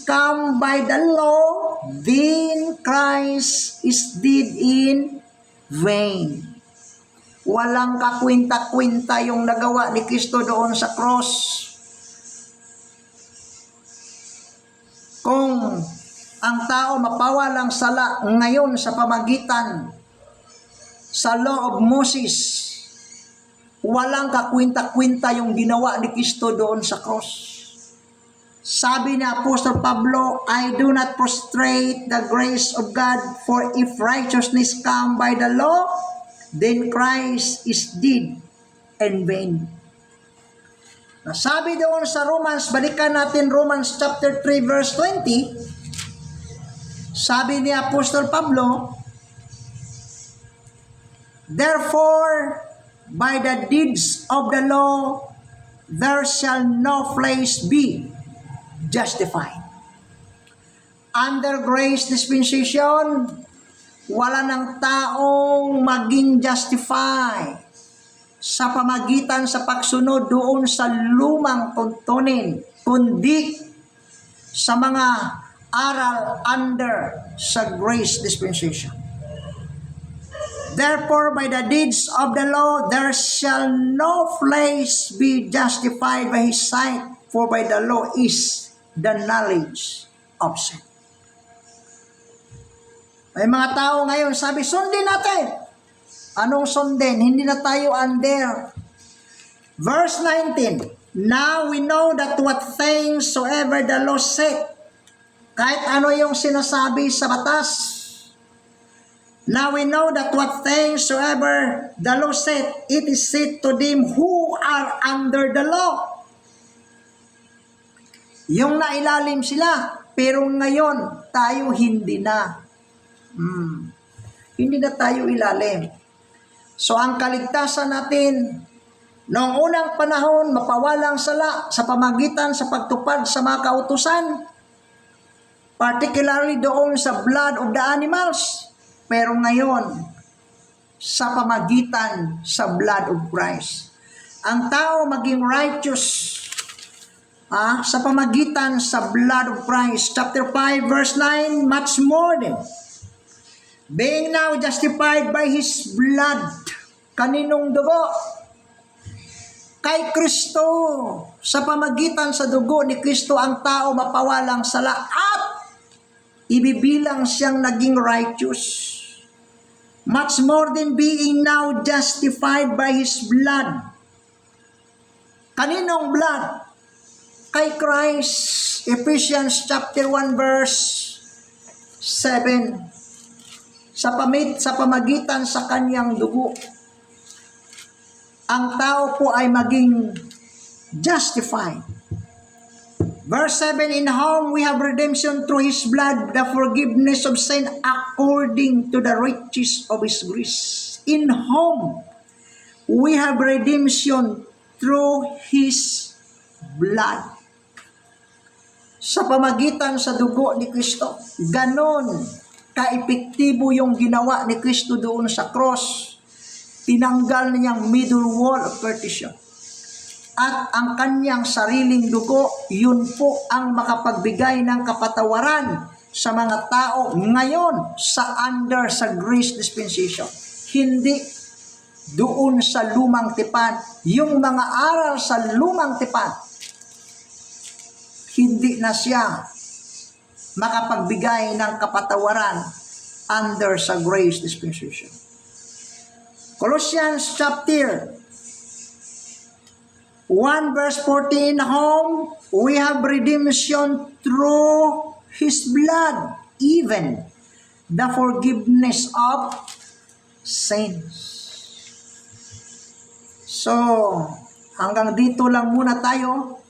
come by the law, then Christ is dead in vain. Walang kakwinta-kwinta yung nagawa ni Kristo doon sa cross. Kung ang tao mapawalang sala ngayon sa pamagitan sa law of Moses, walang kakwinta-kwinta yung ginawa ni Kristo doon sa cross. Sabi ni Apostol Pablo, I do not frustrate the grace of God, for if righteousness come by the law, then Christ is dead and vain. Sabi doon sa Romans, balikan natin Romans chapter 3 verse 20, sabi ni Apostol Pablo, therefore, by the deeds of the law, there shall no flesh be justified. Under grace dispensation, wala ng taong maging justified sa pamagitan sa pagsunod doon sa lumang tuntunin, kundi sa mga aral under sa grace dispensation. Therefore, by the deeds of the law, there shall no flesh be justified by his sight, for by the law is the knowledge of sin. May mga tao ngayon, sabi, sundin natin. Anong sundin? Hindi na tayo under. Verse 19, now we know that what things soever the law said, kahit ano yung sinasabi sa batas, now we know that what things soever the law said, it is said to them who are under the law. Yung nailalim sila, pero ngayon, tayo hindi na. Hindi na tayo ilalim. So ang kaligtasan natin, noong unang panahon, mapawalang sala sa pamagitan sa pagtupad sa mga kautusan, particularly doon sa blood of the animals. Pero ngayon, sa pamagitan sa blood of Christ, ang tao maging righteous sa pamagitan sa blood of Christ. Chapter 5 verse 9, much more than being now justified by His blood. Kaninong dugo? Kay Kristo. Sa pamagitan sa dugo ni Kristo, ang tao mapawalang sala at ibibilang siyang naging righteous. Much more than being now justified by His blood. Kaninong blood? Kay Christ. Ephesians chapter 1 verse 7. Sa pamagitan sa kanyang dugo, ang tao po ay maging justified. Verse 7, in whom we have redemption through His blood, the forgiveness of sin according to the riches of His grace. In whom we have redemption through His blood. Sa pamagitan sa dugo ni Kristo, ganon ka-epektibo yung ginawa ni Kristo doon sa cross. Tinanggal niyang middle wall of partition. At ang kanyang sariling dugo, yun po ang makapagbigay ng kapatawaran sa mga tao ngayon sa under sa grace dispensation. Hindi doon sa lumang tipan. Yung mga aral sa lumang tipan, hindi na siya makapagbigay ng kapatawaran under sa grace dispensation. Colossians chapter 1 verse 14, whom we have redemption through His blood, even the forgiveness of sins. So, hanggang dito lang muna tayo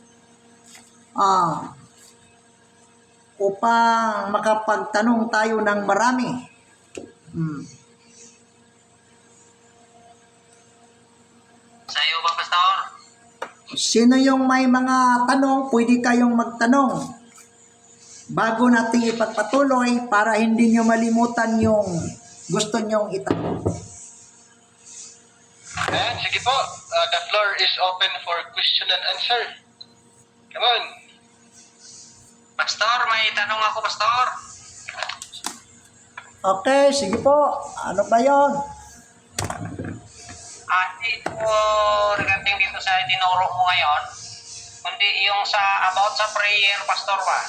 upang makapagtanong tayo ng marami. Sa iyo ba, Pastor? Sino yung may mga tanong, pwede kayong magtanong. bago nating ipagpatuloy para hindi nyo malimutan yung gusto nyong itanong. Ayan, sige po. The floor is open for question and answer. Come on. Pastor, may tanong ako, Pastor. Okay, sige po. Ano ba yon? Ito regarding dito sa tinuro mo ngayon, kundi yung about sa prayer, Pastor ba?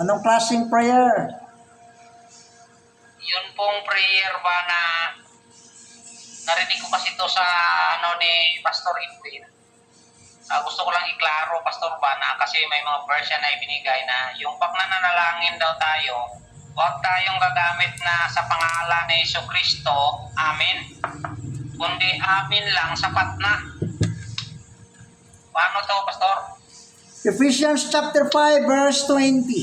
Anong klaseng prayer? Yun pong prayer ba na narinig ko kasi ito sa ni Pastor Edwin. Gusto ko lang iklaro, Pastor ba, na kasi may mga version na ibinigay na yung pag nananalangin daw tayo, huwag tayong gagamit na sa pangalan ni Jesucristo, amen. Kundi amin lang, sapat na. Paano to, Pastor? Ephesians chapter 5 verse 20.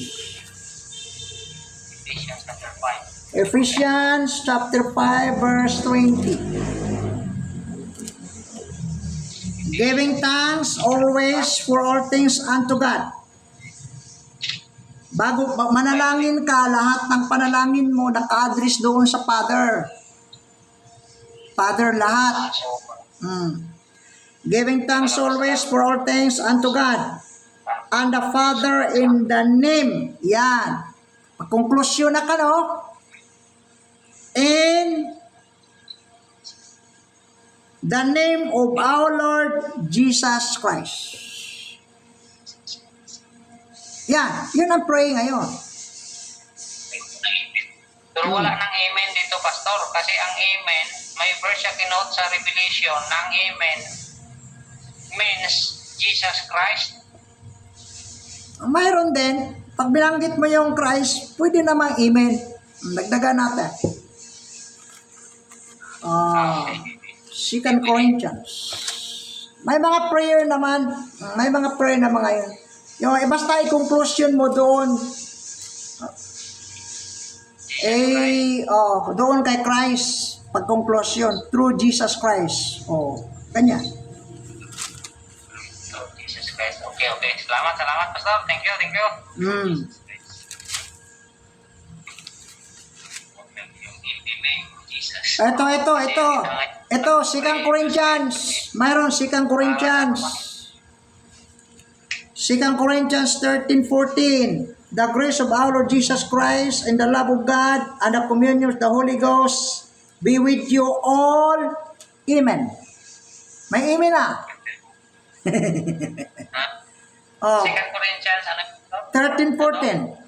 Ephesians chapter 5. Ephesians chapter 5 verse 20. Giving thanks always for all things unto God. Bago manalangin ka, lahat ng panalangin mo naka-address doon sa Father. Father lahat. Giving thanks always for all things unto God and the Father in the name. Yan. Konklusyon na ka, no? In the name of our Lord Jesus Christ. Yan. Yun ang pray ngayon. Pero wala nang amen dito, Pastor. Kasi ang amen, may verse siya kinote sa Revelation, ng amen means Jesus Christ. Mayroon din, pag binanggit mo yung Christ, pwede namang amen. Dagdagan natin. 2 Corinthians. May mga prayer naman. May mga prayer na mga yun. Yung basta i-conclusion mo doon. Doon kay Christ. Pag-conclusion. Through Jesus Christ. Ganyan. Oh, Jesus Christ. Okay. Salamat, Pastor. Thank you. Ito, 2 Corinthians. Mayroon 2 Corinthians. 2 Corinthians 13:14. The grace of our Lord Jesus Christ and the love of God and the communion of the Holy Ghost be with you all. Amen. May amen na. Oh, 2 Corinthians, 13:14.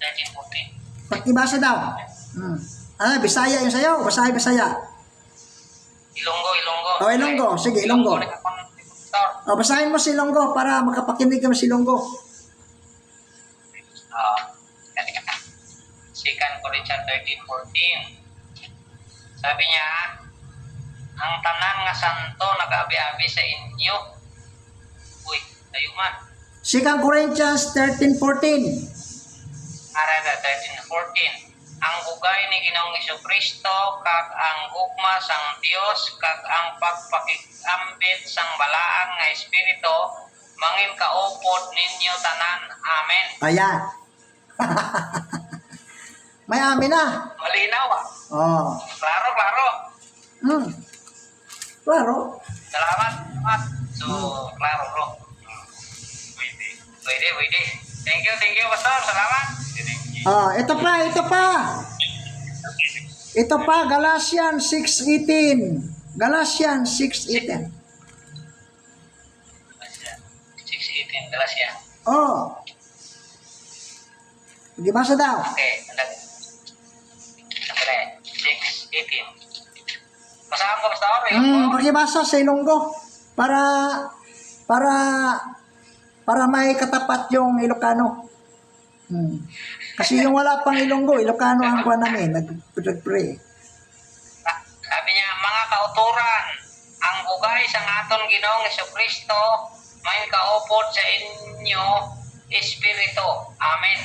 13:14. Pakibasa daw. Bisaya yung sayo. Bisaya. Ilonggo. Ilonggo. Sige, Ilonggo. Basahin mo si Ilonggo para makapakinig kami si Ilonggo. 2 Corinthians 13:14. Sabi niya, ang tanan nga santo nag-abi-abi sa inyo. Uy, tayo man. 2 Corinthians 13:14. Arada 13:14. Ang ugay ni Ginoong Jesucristo kag ang gugma sang Dios kag ang pagpakigambit sang balaang nga espiritu mangin kaupod ninyo tanan. Amen. Ayan. May amin na. Malinaw ah. Klaro. Klaro. Salamat. So, klaro bro. Pwede. Thank you, Pastor. Salamat. Ito pa, Galatians 6:18. Galatians 6:18. 6:18, Galatia. Gibasa daw. Okay, okay, 6:18. Basahan ko, Pastor. Pakibasa sa Ilonggo para may katapat yung Ilocano. Kasi yung wala pang Ilonggo, Ilocano ang kuha namin, nag-pray. Sabi niya, mga kauturan, ang ugay sa aton Ginoong Jesucristo, may kaupod sa inyo, Espiritu. Amen.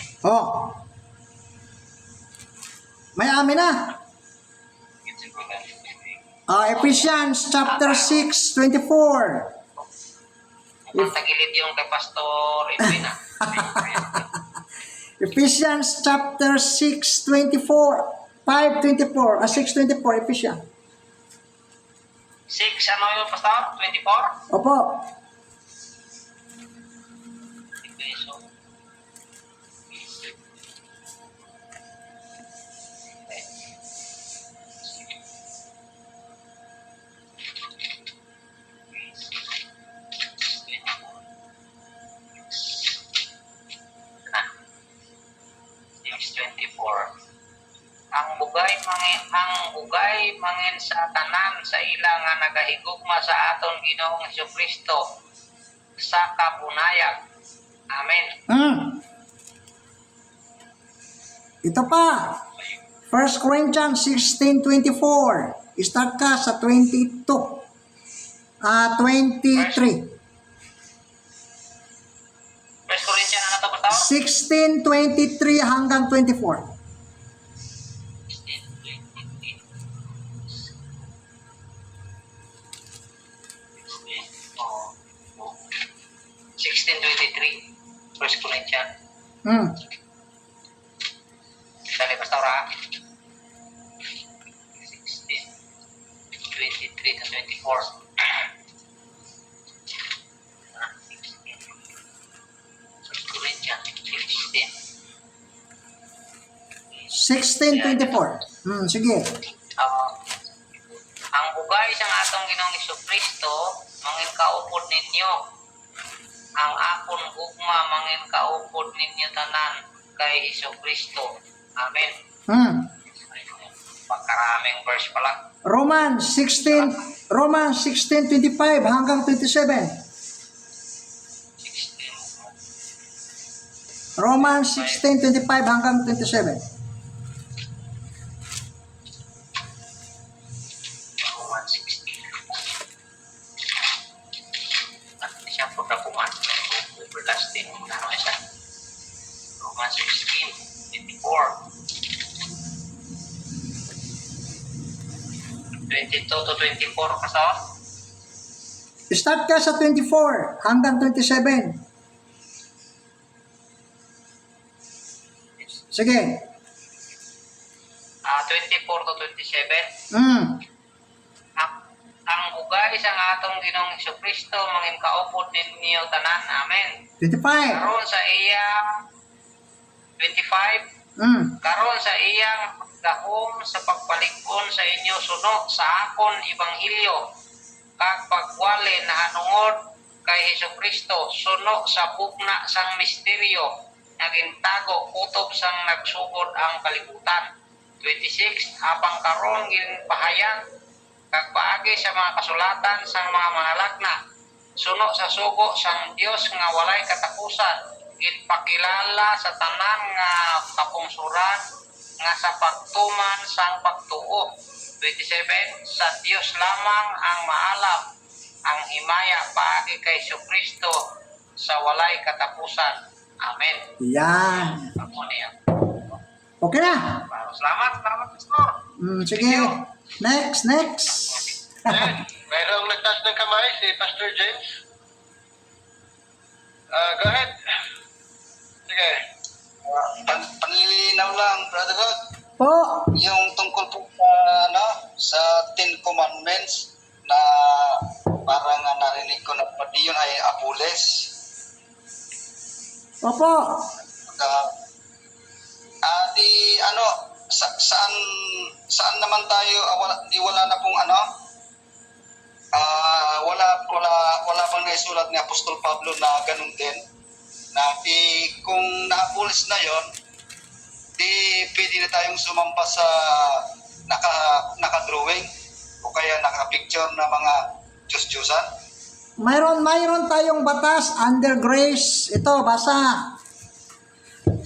May amin na. Ephesians chapter 6:24. Mukhang tagilid yung kay Pastor Edwin ah. Ephesians chapter 6:24, 5:24, 6:24, Ephesians. 6 ano yung Pastor? 24? Opo. Okay, so, ah, 6:24. Ang bugay mangin sa tanan sa ila nga nagahigugma sa aton Ginoong Jesucristo sa kabunayag. Amen. Ito pa. 1 Corinthians 16:24. Start ka sa 22. 23. 1 Corinthians ano to Pastor? 16:23 hanggang 24. 16:23. 1 Corinthians. Hmm. Dali Pastor ha? 16:23 to 24. 1 Corinthians 16. 16:24. Sige. Ang bugay sang atong Ginoong Jesucristo mangin kaupod ninyo. Ang akon gugma mangin kaupod ninyo tanan kay Jesucristo. Amen. Pagkaraming verse pala. Romans 16:25 hanggang 27. 16. Romans 16:25 hanggang 27. Romans 16. At siya po dakuman. Everlasting. Ano siya? Romans 16:24. 22 to 24 Pastor? Start ka sa 24 hanggang 27. Sige. 24 to 27. Ang bugay sa atong Ginoong Jesucristo mangin kaupod ninyo tanan. Amen. 25. Karon sa iyang 25. Karon sa iyang gahom sa pagpalig-on sa inyo suno sa akon ebanghelyo kag pagwali na hanungod kay Jesucristo suno sa bugna sang misteryo nagintago kutob sang nagsugod ang kalibutan. 26. Apang karon ginpahayag kag paagi sa mga kasulatan sang mga manalagna suno sa sugo sang Dios nga walay katapusan ginpakilala sa tanan nga kapungsuran nga sa pagtuman sang pagtuo. 27. Sa Dios lamang ang maalam ang himaya paagi kay Jesucristo sa walay katapusan. Amen. Yan. Ako niya. Okay na. Salamat, Pastor. Sige. Next. Mayroong nagtaas ng kamay, si Pastor James. Go ahead. Sige. Panlilinaw lang, Brother Rod, Po. yung tungkol po sa Ten Commandments na parang narinig ko na pati yun ay Apules. Opo. Saan naman tayo, wala na pong wala pang naisulat ni Apostol Pablo na ganun din. Na kung na-Apules na yon, pwede na tayong sumamba sa naka-drawing o kaya naka-picture na mga Diyos-Diyosan. Mayroon tayong batas under grace. Ito, basa.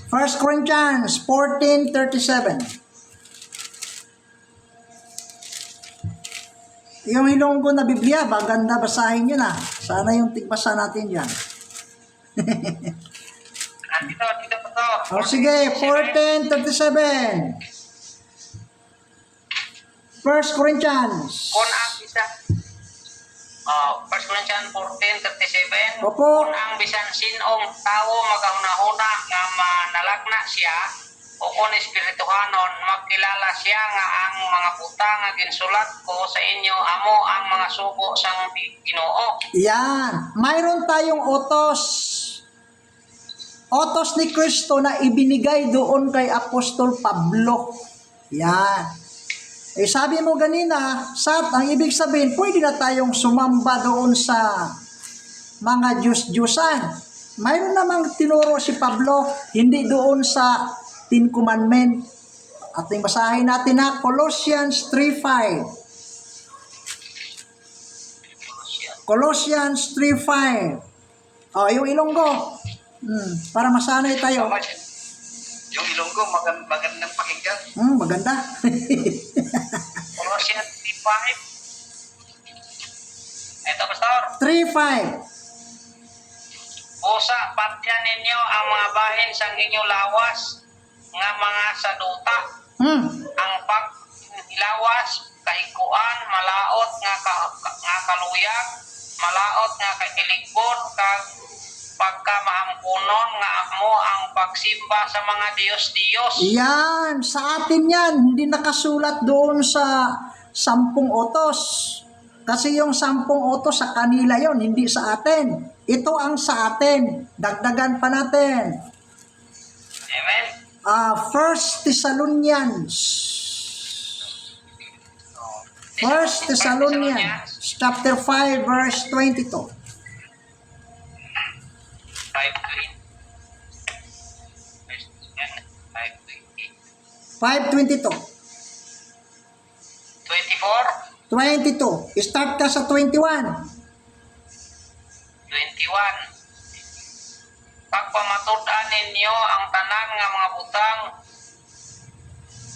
1 Corinthians 14:37. Yung Ilonggo na Biblia, maganda basahin yun ah. Sana yung tigbasa natin dyan. Dito, Pastor. O sige, 14:37. 1 Corinthians. Kung ang isa. 1 Corinthians 14:37. Opo. Kung ang bisan sinong tao magahuna-huna nga manalagna siya o kung espirituhanon magkilala siya nga ang mga buta nga ginsulat ko sa inyo amo ang mga sugo sang Ginoo. Yan. Mayroon tayong utos. Utos ni Kristo na ibinigay doon kay Apostol Pablo. Yan. Eh sabi mo ganina, ang ibig sabihin, pwede na tayong sumamba doon sa mga Diyos-Diyosan. Mayroon namang tinuro si Pablo, hindi doon sa Ten Commandment. Ating basahin natin na Colossians 3:5. Colossians 3:5. Yung Ilonggo. Para masanay tayo. Yung Ilonggo, magandang pakinggan. Maganda. Colossians 3:5. Ito, Pastor. 3:5. Usa patyan ninyo ang mga bahin sang inyo lawas nga mga saduta. Ang paglawas kaikuan malaot nga kaluyag, malaot nga kailigbon kag pagkamaampunon nga amo ang pagsimba sa mga Diyos-Diyos. Yan, sa atin yan, hindi nakasulat doon sa 10 utos. Kasi yung 10 utos sa kanila yon, hindi sa atin. Ito ang sa atin. Dagdagan pa natin. Amen. 1 Thessalonians. 1 Thessalonians, chapter 5, verse 22. 5:22. 24, 22. Start ka sa 21. 21. Pagpamatudan ninyo ang tanan nga mga butang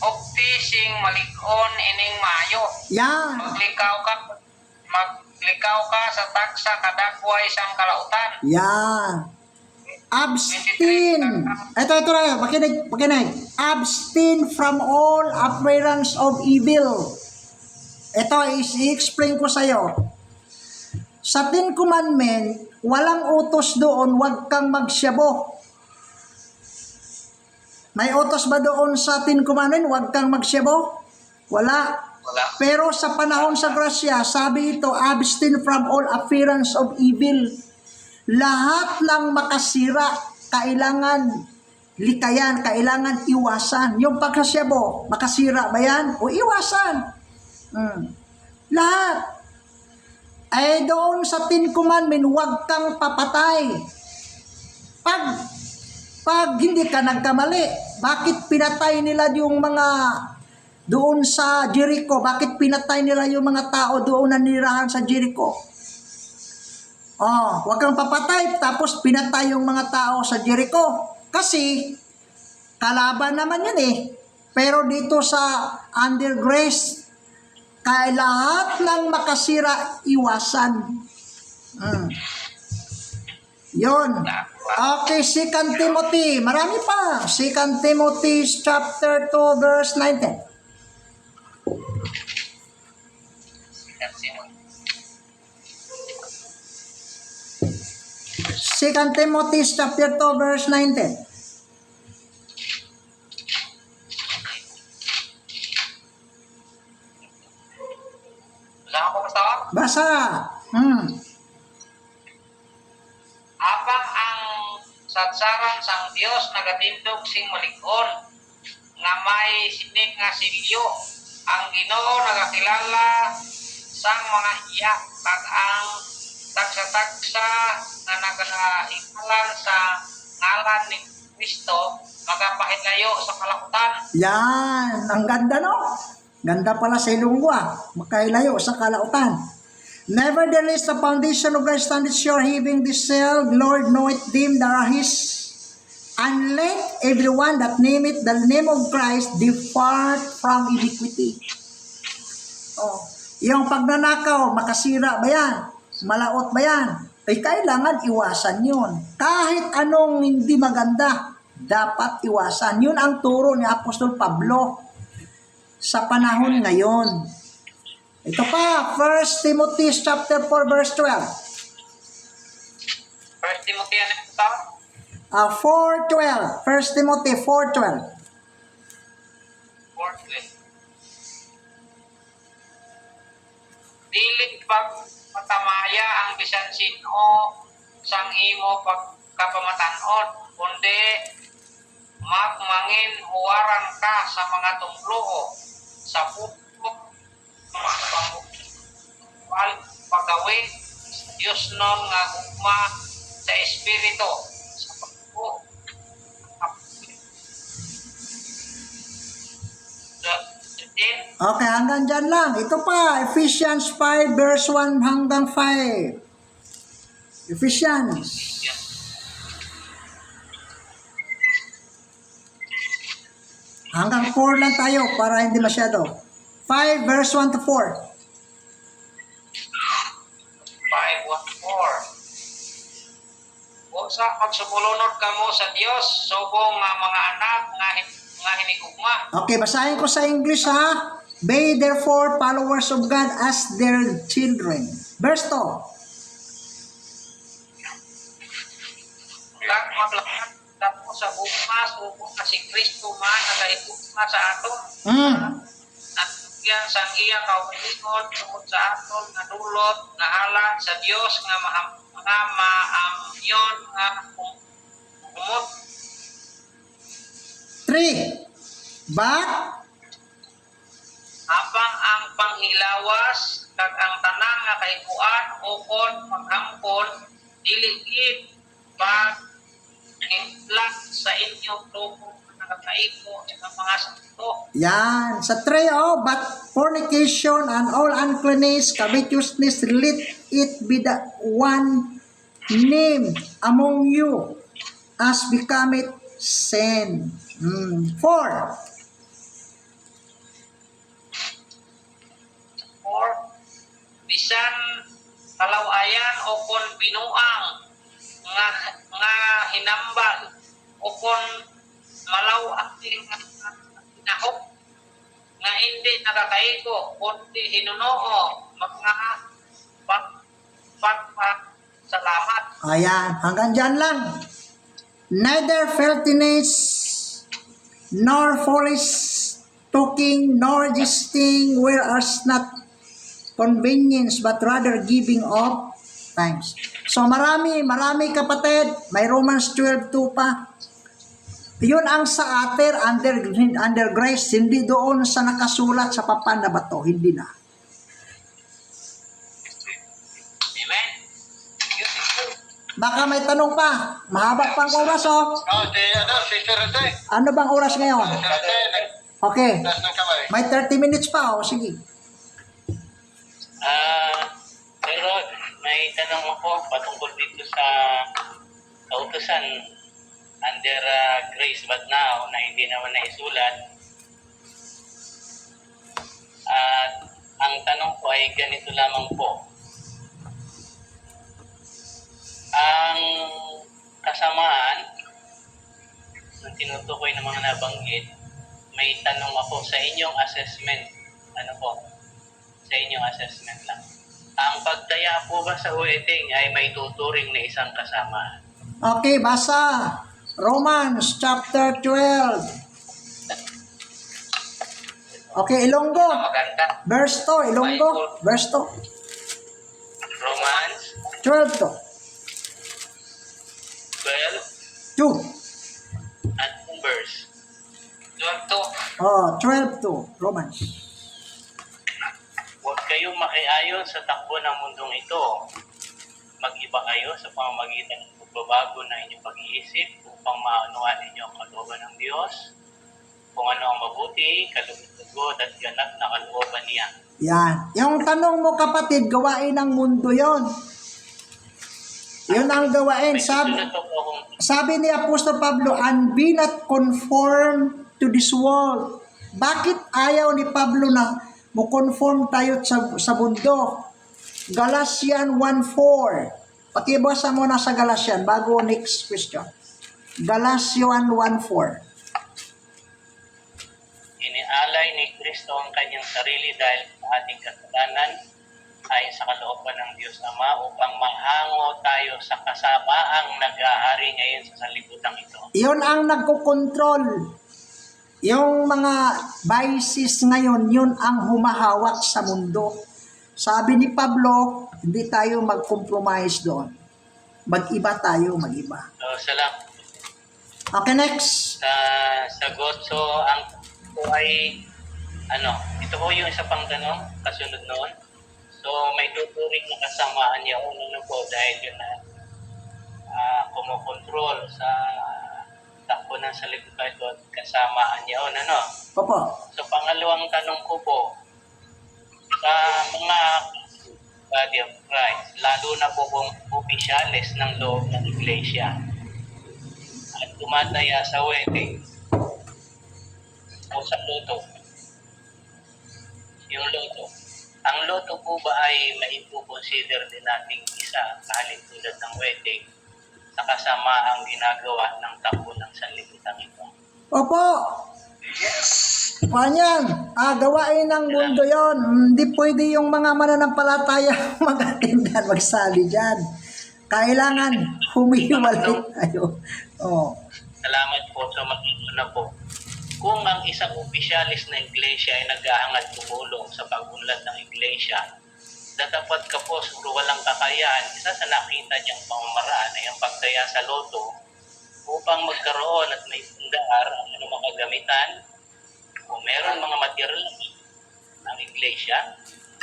ukti sing malig-on ining maayo. Yan. Maglikaw ka sa taksa kadagway sang kalautan. Yan. Abstain. Ito na. Makinig. Abstain from all appearance of evil. Ito, i-explain ko sa'yo. Sa Ten Commandment, walang utos doon, huwag kang magsyabo. May utos ba doon sa Ten Commandment, huwag kang magsyabo? Wala. Wala. Pero sa panahon sa grasya, sabi ito, abstain from all appearance of evil. Lahat ng makasira, kailangan likayan, kailangan iwasan. Yung pagkasyabo, makasira ba yan? O iwasan. Lahat. Ay doon sa Ten Commandment, huwag kang papatay. Pag hindi ka nagkamali, bakit pinatay nila yung mga doon sa Jericho? Bakit pinatay nila yung mga tao doon na nirahan sa Jericho? Huwag kang papatay, tapos pinatay yung mga tao sa Jericho. Kasi, kalaban naman yun eh. Pero dito sa under grace, kaya lahat ng makasira, iwasan. Yun. Okay, 2 Timothy. Marami pa. 2 Timothy chapter 2, verse 19. Second Timothy chapter 2, verse 19. Wala ako, Pastor. Basa. Apang ang satsaran sang Dios nagatindog sing malig-on nga may sinig nga silyo. Ang Ginoo nagakilala sang mga iya kag ang tagsa-tagsa nga nagaingalan sa ngalan ni Kristo magapahilayo sa kalakutan. Yan. Ang ganda, no? Ganda pala sa Ilonggo, makailayo sa kalautan. Nevertheless, the foundation of God standeth sure, having this seal, Lord knoweth them that are His. And let everyone that nameth the name of Christ depart from iniquity. Yung pagnanakaw, makasira ba yan? Malaot ba yan? Ay kailangan iwasan yun. Kahit anong hindi maganda, dapat iwasan. Yun ang turo ni Apostol Pablo sa panahon ngayon. Ito pa, 1 Timothy chapter 4 verse 12. 1 Timothy ano ito? 4:12. 1 Timothy 4:12. 4:12. Dili pag matamaya ang bisan sino sang imo pagkapamatanon, kundi magmangin huwaran ka sa mga tumluo sa pupok pagawin Diyos nun nga gugma sa espiritu sa pagpo Okay, hanggang dyan lang. Ito pa, Ephesians 5 verse 1 hanggang 5. Ephesians. Hanggang 4 lang tayo para hindi masyado. 5 verse 1 to 4. 5:1-4. Kung sa pagsumulunod kamo sa Dios, subong nga mga anak nga hinigugma. Okay, basahin ko sa English ha. Be therefore followers of God as their children. Verse 2. Kag maglakad kamo sa gugma, subong nga si Kristo man nagahigugma sa aton. At yan sang iya kaugalingon tungod sa aton nga dulot nga halad sa Dios nga maamyon nga umot. 3. But Apang ang panghilawas kag ang tanang nga kahiguan ukon maghampon dili gid pag hinglat sa inyo tubo nga nagkaigo sa mga santo. yan, sa 3, but fornication and all uncleanness, covetousness, let it be the one name among you as becometh sin. 4. Or bisan kalawayan o kon binuang nga hinambal o kon malaw acting hinahok nga hindi nakakaigo kundi hinunoo mga salamat. Ayan, hanggang dyan lang. Neither filthiness, nor foolish talking, nor jesting, whereas not convenience, but rather giving of thanks. So marami kapatid, may Romans 12:2 pa. Yun ang sa atin under grace, hindi doon sa nakasulat sa papan na bato, hindi na. Amen. Baka may tanong pa, mahaba pang oras Oh, Sister Rete. Ano bang oras ngayon? Sister Rete, Okay, nagtas ng kamay. may 30 minutes pa, sige. Pero may tanong ako patungkol dito sa kautusan under grace but now na hindi naman naisulat. At ang tanong ko ay ganito lamang po. Ang kasamaan ng tinutukoy ng mga nabanggit, may tanong ako sa inyong assessment. Ano po? Sa inyong assessment lang. Ang pagtaya po ba sa wedding ay may tuturing na isang kasama? Okay, basa. Romans chapter 12. Okay, Ilonggo. Maganda. Verse 2, Ilonggo. Verse 2. Romans 12 to. 12 2. at verse. 12. Oh, 12 to. Romans. Huwag kayong makiayon sa takbo ng mundong ito. Mag-iba kayo sa pamamagitan ng pagbabago na inyong pag-iisip upang maunawaan ninyo ang kalooban ng Diyos, kung ano ang mabuti, kalugod at ganap na kalooban niya. Yan. Yung tanong mo kapatid, gawain ng mundo yon. Yun ang gawain. May susunod pa po akong Sabi ni Apostol Pablo, and be not conformed to this world. Bakit ayaw ni Pablo na mo-conform tayo sa mundo? Galatians 1:4. Pakibasa mo na sa Galatians bago next question. Galatians 1:4. inialay ni Kristo ang kanyang sarili dahil ating kasalanan ayon sa kalooban ng Diyos Ama upang mahango tayo sa kasamaang nag-aari ngayon sa sanlibutan ito. Yun ang nagkokontrol. Yung mga vices ngayon, yun ang humahawak sa mundo. Sabi ni Pablo, hindi tayo mag-compromise doon. Mag-iba tayo, mag-iba. So, salamat Okay, next. sa sagot. So, ang po ay, ito po yung isa pang tanong, kasunod noon. So, may tuturing na kasamaan niya po dahil yun na kumokontrol sa takbo ng sanlibutan ito at kasamaan niya Opo. So, pangalawang tanong ko po, sa mga body of Christ, lalo na po kung opisyalis ng loob ng iglesia at tumataya sa wedding o sa loto. Yung loto. Ang loto po ba ay maipo-consider din nating isa kahalin tulad ng wedding sa kasamaang ginagawa ng takbo ng sanlibutan ito? Opo. Panyan, gawain ng mundo yon. Hindi pwede yung mga mananampalataya mag-atendan, magsali dyan. Kailangan humiwalay tayo. Oh. Salamat po sa na po. Kung ang isang opisyalis na iglesia ay nag-aangad tumulong sa pag-unlad ng iglesia, datapat ka po sa walang kakayahan, isa sa nakita niyang pamamaraan ay ang pagtaya sa loto upang magkaroon at may pundar ang anumang kagamitan o meron mga material ng iglesia,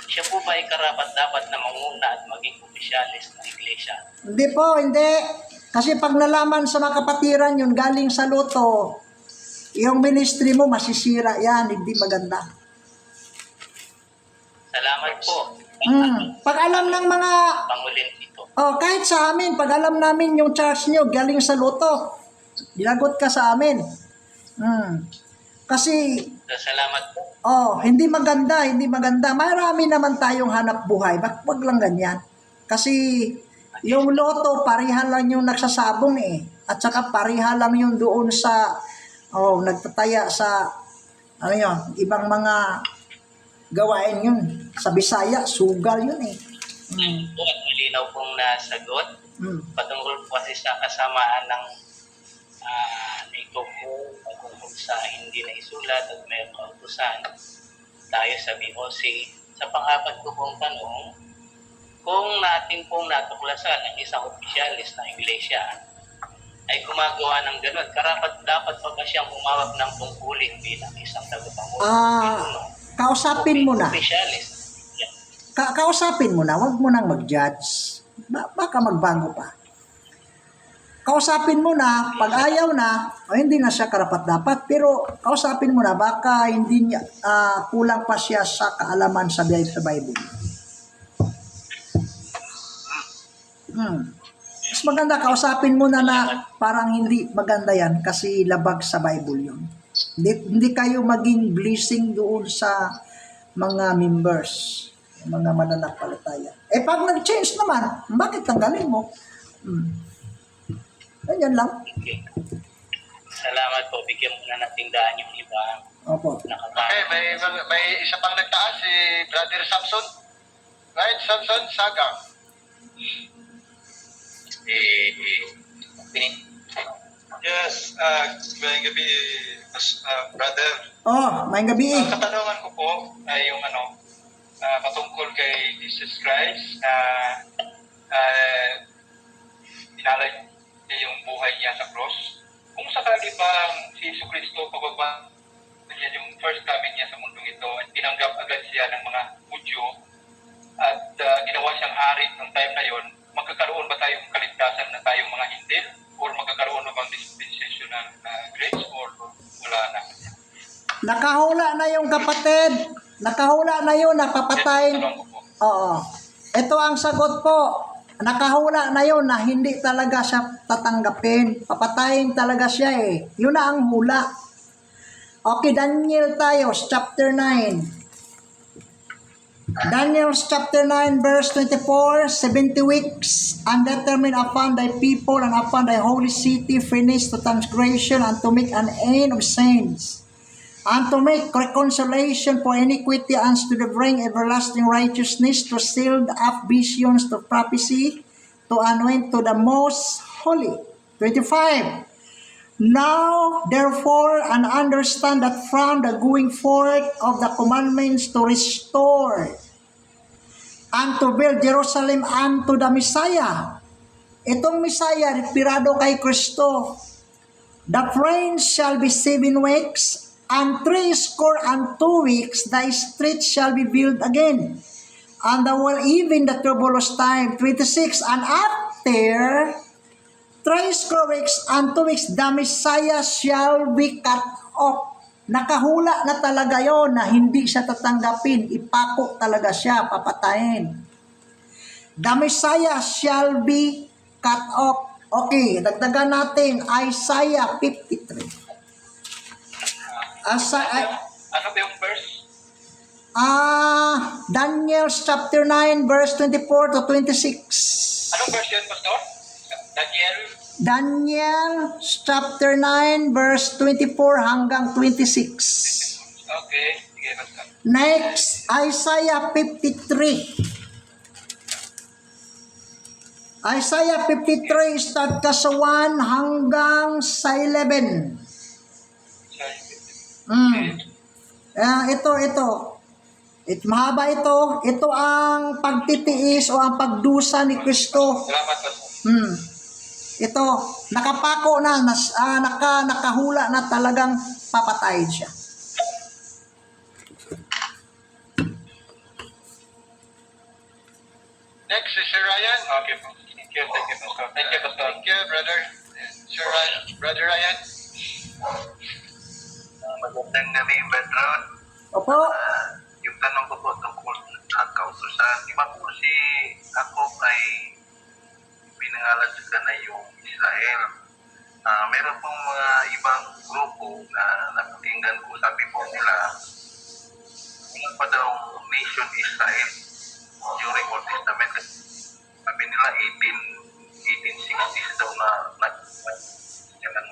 siya po ba ay karapat-dapat na manguna at maging opisyalis ng iglesia? Hindi po, hindi. Kasi pag nalaman sa mga kapatiran yun, galing sa loto, yung ministry mo masisira yan, hindi maganda. Salamat po. Pag alam ng mga, Pangulin dito. kahit sa amin, pag alam namin yung church nyo, galing sa loto, binagot ka sa amin. Kasi, So, salamat po. hindi maganda, hindi maganda. Marami naman tayong hanap buhay. Wag lang ganyan. Kasi, yung loto, pareha lang yung nagsasabong eh. At saka pareha lang yung doon sa, nagtataya sa, ibang mga gawain yun. Sa Bisaya, sugal yun eh. Po at malinaw pong nasagot. Patungkol po kasi sa kasamaan ng ito po patungkol sa hindi na isulat at may kautusan tayo sa BOC. Sa pang-apat ko pong tanong, kung natin pong natuklasan ng isang opisyalis na iglesia ay gumagawa ng gano'n, dapat pa ba siyang humawak ng tungkulin bilang isang tagapangulo? Kausapin mo na. Opisyalis. Kausapin mo na, wag mo nang mag-judge. Baka magbago pa. Kausapin mo na, pag ayaw na, hindi na siya karapat-dapat, pero kausapin mo na, baka hindi niya, kulang pa siya sa kaalaman sa Bible. Mas maganda, kausapin mo na parang hindi maganda yan kasi labag sa Bible yun. Hindi kayo maging blessing doon sa mga members, mga mananampalataya. Pag nag-change naman, bakit tanggalin mo? Ganyan lang. Okay. Salamat po. Bigyan mo na nating daan yung iba. Opo. Okay, may isa pang nagtaas, si Brother Samson. Right, Samson Sagang. Yes, ngayong gabi, brother. May gabi eh. Ang katanungan ko po ay yung patungkol kay Jesus Christ na inalay niya yung buhay niya sa cross. Kung sakali bang si Jesus Cristo pagbaba niya yung first coming niya sa mundong ito at tinanggap agad siya ng mga Hudyo at ginawa siyang hari ng time na yon, magkakaroon ba tayong kaligtasan na tayong mga Hintil? Or magkakaroon na bang dispensational grace or wala na? Nakahula na yung kapatid. Nakahula na yun, napapatayin. Oo. Ito ang sagot po. Nakahula na yun na hindi talaga siya tatanggapin. Papatayin talaga siya eh. Yun na ang hula. Okay, Daniel tayo, chapter 9. Daniel chapter 9 verse 24, 70 weeks undetermined upon thy people and upon thy holy city finished to transgression and to make an end of sins. and to make reconciliation for iniquity, and to bring everlasting righteousness, to seal up visions, to prophecy, to anoint to the most holy. 25. Now, therefore, and understand that from the going forth of the commandments to restore and to build Jerusalem unto the Messiah. Itong Messiah, referado kay Kristo. The reign shall be 7 weeks, and 62 weeks the street shall be built again. And the wall, even the troublous time. 26. And after 3 weeks and 2 weeks, the Messiah shall be cut off. Nakahula na talaga yon na hindi siya tatanggapin. Ipako talaga siya, papatayin. The Messiah shall be cut off. Okay, dagdagan natin Isaiah 53. Ano ba yung verse? Daniel chapter 9 verse 24 to 26. Anong verse yun, Pastor? Daniel chapter 9 verse 24 hanggang 26. Okay, sige, Pastor. Next, Isaiah 53. Isaiah 53 start ka sa 1 hanggang sa 11. Ito. Mahaba ito. Ito ang pagtitiis o ang pagdusa ni Kristo. Salamat, Pastor. Ito, nakapako na, nakahula na talagang papatayin siya. Next is Sir Ryan. Okay po. Thank you, Pastor. Thank you, Pastor. Thank you, brother. Sir Ryan, Brother Ryan. Magandang gabi, Bedron. Opo. Yung tanong ko po tungkol sa kautusan, di ba po si Jacob ay pinangalan sa kana yung Israel. Meron pong mga ibang grupo na napakinggan ko, sabi po nila, wala pa daw nation Israel during Old Testament. Sabi nila 1860s daw na ng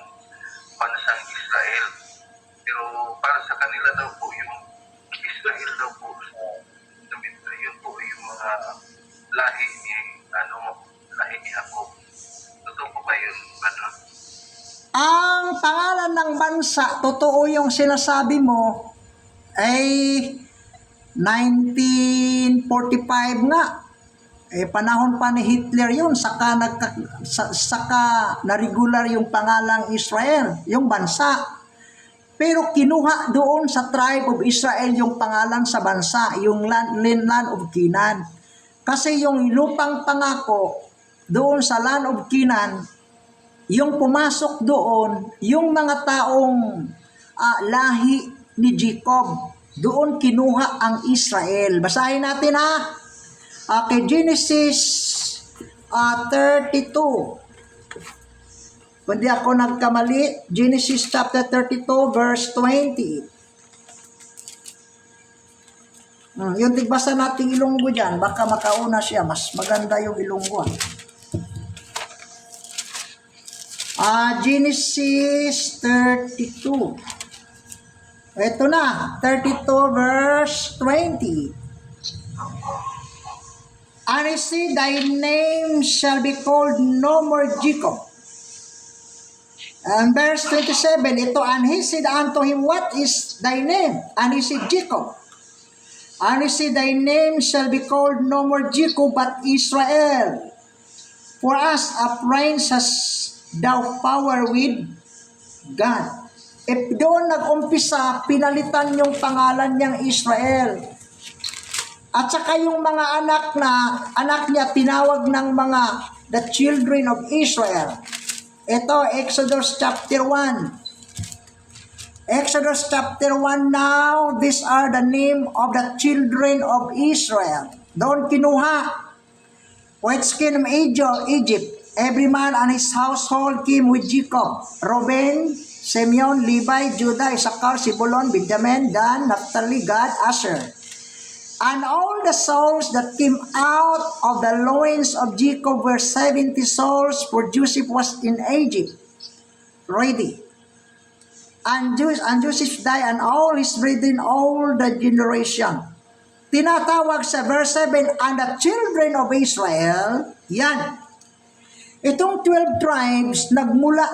bansang Israel. Pero para sa kanila daw po yung Israel daw po yun po yung mga lahi ni Jacob. Totoo po ba yun, Badron? Ang pangalan ng bansa, totoo yung sinasabi mo, ay 1945 nga. Panahon pa ni Hitler yun, saka na-regular yung pangalang Israel, yung bansa. Pero kinuha doon sa tribe of Israel yung pangalan sa bansa, yung land of Canaan. Kasi yung lupang pangako doon sa land of Canaan, yung pumasok doon, yung mga taong lahi ni Jacob, doon kinuha ang Israel. Basahin natin kay Genesis 32. Kung di ako nagkamali, Genesis chapter 32 verse 20. Yung tigbasa nating Ilonggo dyan, baka makauna siya, mas maganda yung Ilonggo. Genesis 32. Ito na, 32 verse 20. And he said, thy name shall be called no more Jacob. And verse 27, ito, and he said unto him, what is thy name? And he said, Jacob. And he said, thy name shall be called no more Jacob, but Israel. For as a prince has thou power with God. If doon nag-umpisa, pinalitan yung pangalan niyang Israel. At saka yung mga anak niya, tinawag ng mga the children of Israel. Ito, Exodus chapter 1. Exodus chapter 1 now, these are the name of the children of Israel. Doon kinuha. Which came from Egypt. Every man and his household came with Jacob. Reuben, Simeon, Levi, Judah, Issachar, Zebulun, Benjamin, Dan, Naphtali, Gad, Asher. And all the souls that came out of the loins of Jacob were 70 souls, for Joseph was in Egypt, ready. And Joseph died, and all his brethren, all the generation. Tinatawag sa verse 7, and the children of Israel, yan. Itong 12 tribes, nagmula,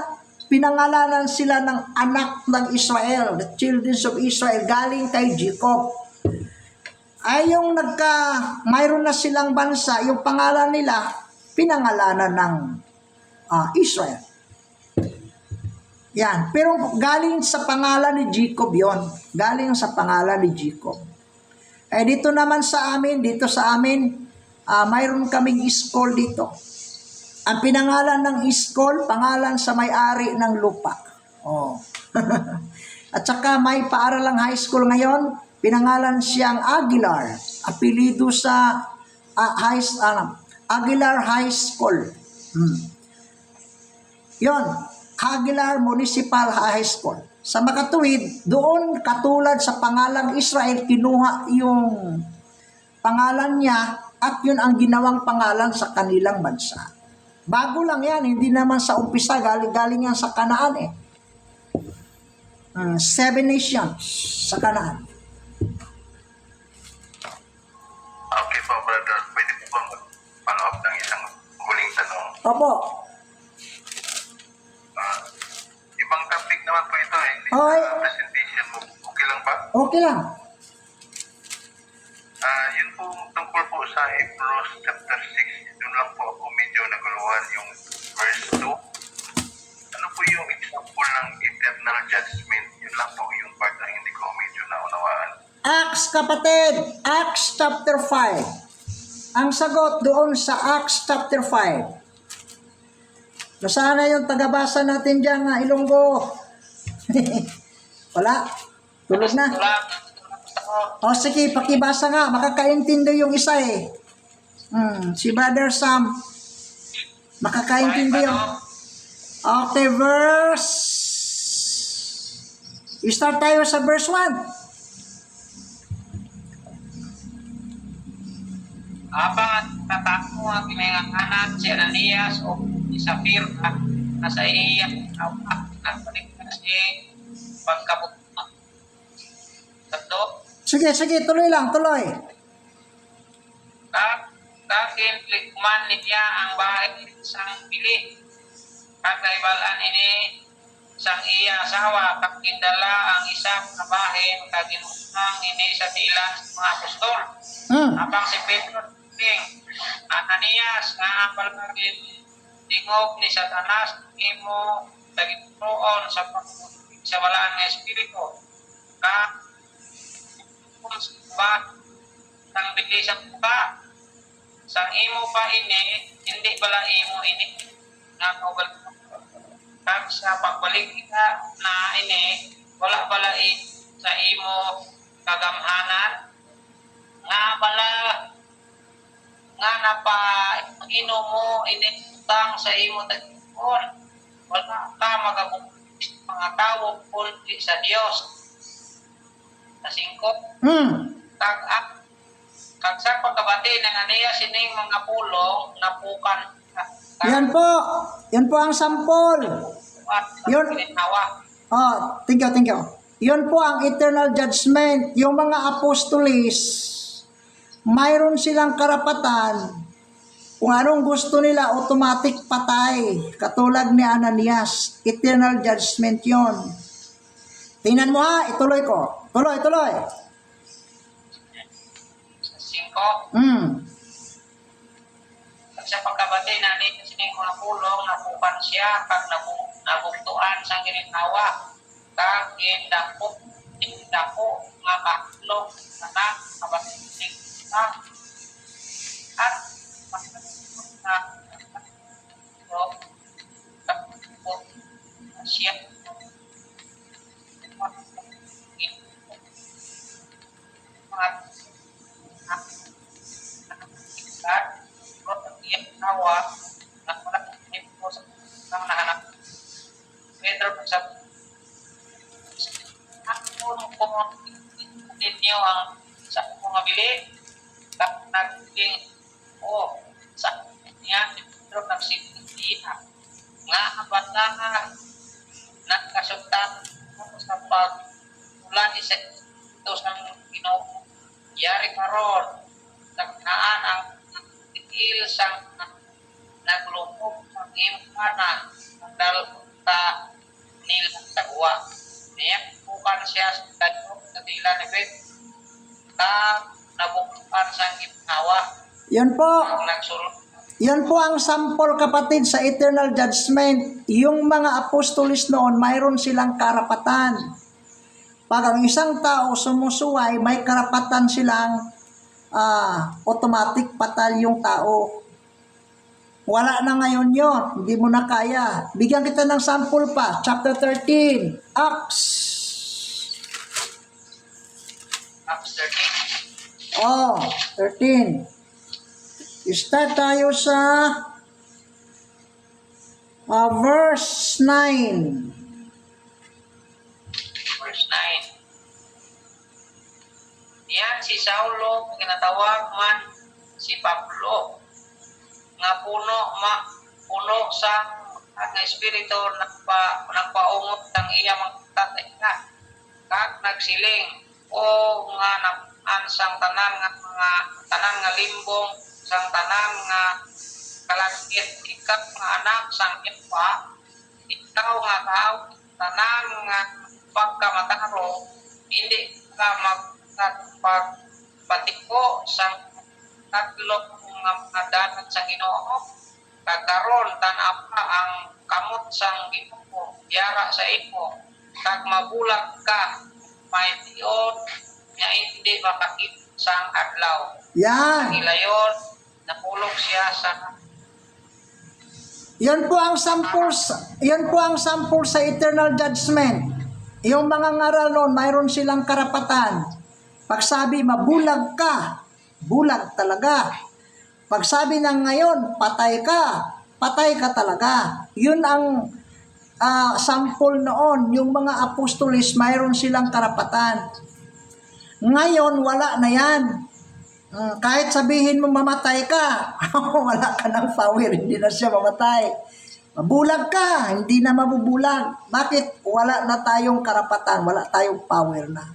pinangalanan sila ng anak ng Israel, the children of Israel, galing kay Jacob. Ay yung mayroon na silang bansa, yung pangalan nila, pinangalanan ng Israel. Yan. Pero galing sa pangalan ni Jacob yon. Galing sa pangalan ni Jacob. Eh dito naman sa amin, mayroon kaming iskol dito. Ang pinangalan ng iskol, pangalan sa may-ari ng lupa. Oh. At saka may paaralang high school ngayon, pinangalan siyang Aguilar. Apelido sa Aguilar High School. Yon, Aguilar Municipal High School. Sa makatuwid, doon katulad sa pangalang Israel, kinuha yung pangalan niya at yun ang ginawang pangalan sa kanilang bansa. Bago lang yan, hindi naman sa umpisa, galing yan sa Kanaan eh. 7 nations sa Kanaan. Okay po, brother. Pwede po bang follow up ng isang huling tanong? Opo. Ibang topic naman po ito eh. Hindi Okay. sa presentation mo. Okay lang ba? Okay lang. Yun po tungkol po sa Hebrews chapter 6. Doon lang po ako medyo naguluhan yung verse 2. Ano po yung example ng eternal judgment? Yun lang po yung part na hindi ko medyo naunawaan. Acts, kapatid. Acts chapter 5. Ang sagot doon sa Acts chapter 5. Nasaan na yung tagabasa natin dyan na Ilonggo? Wala. Tulog na. O sige, pakibasa nga. Makakaintindi yung isa eh. Si Brother Sam. Makakaintindi yung... Okay, verse... Start tayo sa verse 1. Habang tatako ang pinanganak si Ananias o si Sapphira na sa iya na paligtas si pagkabuto. Tatlo, Sige, tuloy lang, tuloy. kakin likman niya ang bahay sang pili. Kagaibalan ini sang iya asawa kakindala ang isang na bahay kaginunang ini sa tilang mga apostol. Habang si Pedro Ananias nga palaging tingog ni Satanas imo tagituon sa pagsawalaan ng Espiritu ba sang bilisang ba sang imo pa ini hindi bala imo ini nga kaugal kag sa pagbalik ka na ini wala bala sa imo kagamhanan nga bala nga napa ino mo initang sa imo tagpuan wala ka magabong mga tao kundi sa Dios sa 5 kag sa pagkabati ng Ananias sining mga pulong napukan Yan po ang sampol. Yun. Thank you. Yun po ang eternal judgment. Yung mga apostolis, mayroon silang karapatan. Kung anong gusto nila, automatic patay. Katulad ni Ananias. Eternal judgment yon. Tingnan mo ha, ituloy ko. Tuloy. Sa 5 sa pagkabati na ni sining mga pulong napukan siya kag nabugtuan sa ginhawa kag indako nga kaklong na kabating at siya nawa na wala ito sa nahanap Pedro sa kung ninyo ang sa mga bilik naging sa niya Pedro nagsisintina nga abad na nagkasugtan sa pagtulan isa ito sa Ginoo. Yari karon tagnaan ang tiil sang naglumog ang imana dal ta nila tagwa. Niya bukan siya sa kadto sa dila ni Bet. Ta nabukan sang ginawa Yan po. ang nagsulod. Yan po ang sample, kapatid, sa eternal judgment. Yung mga apostolis noon, mayroon silang karapatan. Pag ang isang tao sumusuway, may karapatan silang automatic patay yung tao. Wala na ngayon yon, hindi mo na kaya. Bigyan kita ng sample pa. Chapter 13, Acts. Acts 13. Oh, 13. Start tayo sa verse 9. Verse 9. Yan si Saulo, ginatawag man si Pablo, nga puno sa ang espiritu nagpaungot ng iya mga tatay na. Kag nagsiling, o nga naman sang tanan nga limbong, sang tanan nga kalagit, ikaw nga anak sang Eva, ikaw nga tao, tanan nga pagkamataro, hindi ka magpatiko sang tatlo nga mga dagat sa Ginoo. Kagkaron tan-aw ang kamot sang Ginoo, yara sa imo, kag mabulag ka, may tiyon nga hindi makakita sang adlaw. Yan. Ilayon, napulog siya sa Yan po ang sample sa eternal judgment. Yung mga ngaral noon, mayroon silang karapatan. Pag sabi mabulag ka, bulag talaga. Pag sabi ng ngayon, patay ka talaga. Yun ang sample noon. Yung mga apostolis, mayroon silang karapatan. Ngayon, wala na yan. Kahit sabihin mo mamatay ka, wala ka ng power, hindi na siya mamatay. Mabulag ka, hindi na mabubulag. Bakit? Wala na tayong karapatan, wala tayong power na.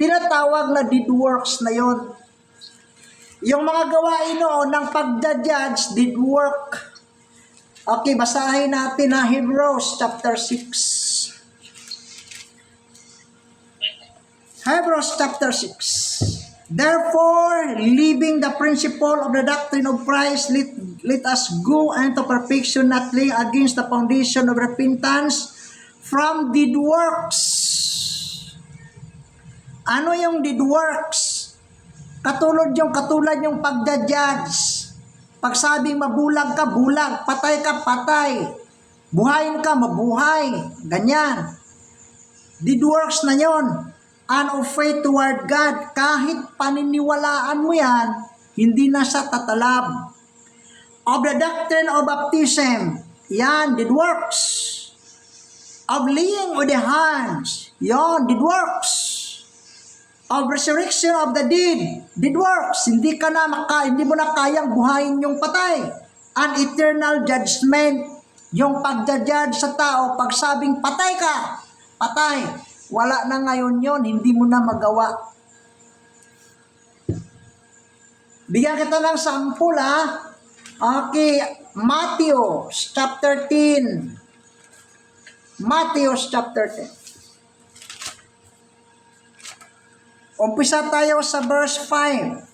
Tinatawag na deed works na yon. Yung mga gawain noon ng pagja-judge, deed work. Okay, basahin natin na Hebrews chapter 6. Hebrews chapter 6. Therefore, leaving the principle of the doctrine of Christ, let us go unto perfection, not laying against the foundation of repentance from deed works. Ano yung deed works? Katulad yung pagja-judge. Pag sabing mabulag ka, bulag. Patay ka, patay. Buhayin ka, mabuhay. Ganyan. Deed works na yon. And of faith toward God, kahit paniniwalaan mo yan, hindi na siya tatalab. Of the doctrine of baptism, yan, deed works. Of laying of the hands, yan, deed works. Of resurrection of the dead works. Hindi mo na kayang buhayin yung patay. An eternal judgment, yung pagja-judge sa tao, pag sabing patay ka, patay. Wala na ngayon yon, hindi mo na magawa. Bigyan kita ng sample ha. Okay, Matthew chapter 10. Matthew chapter 10. Umpisa tayo sa verse 5.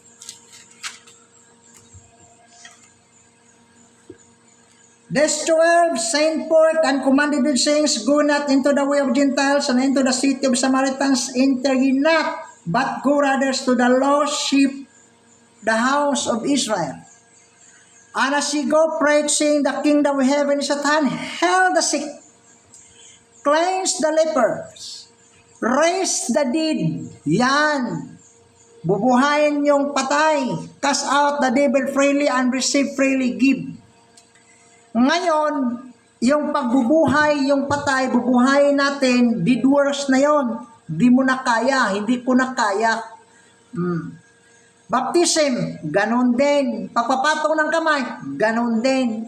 These 12 sent forth and commanded the sayings, go not into the way of Gentiles and into the city of Samaritans, enter ye not, but go rather to the lost sheep, the house of Israel. And as ye go, preaching the kingdom of heaven is at hand, heal the sick, cleanse the lepers, raise the dead. Yan. Bubuhayin yung patay. Cast out the devil freely and receive freely give. Ngayon, yung pagbubuhay, yung patay, bubuhayin natin, deed works na yon. Di mo na kaya, hindi ko na kaya. Baptism, ganun din. Pagpapatong ng kamay, ganun din.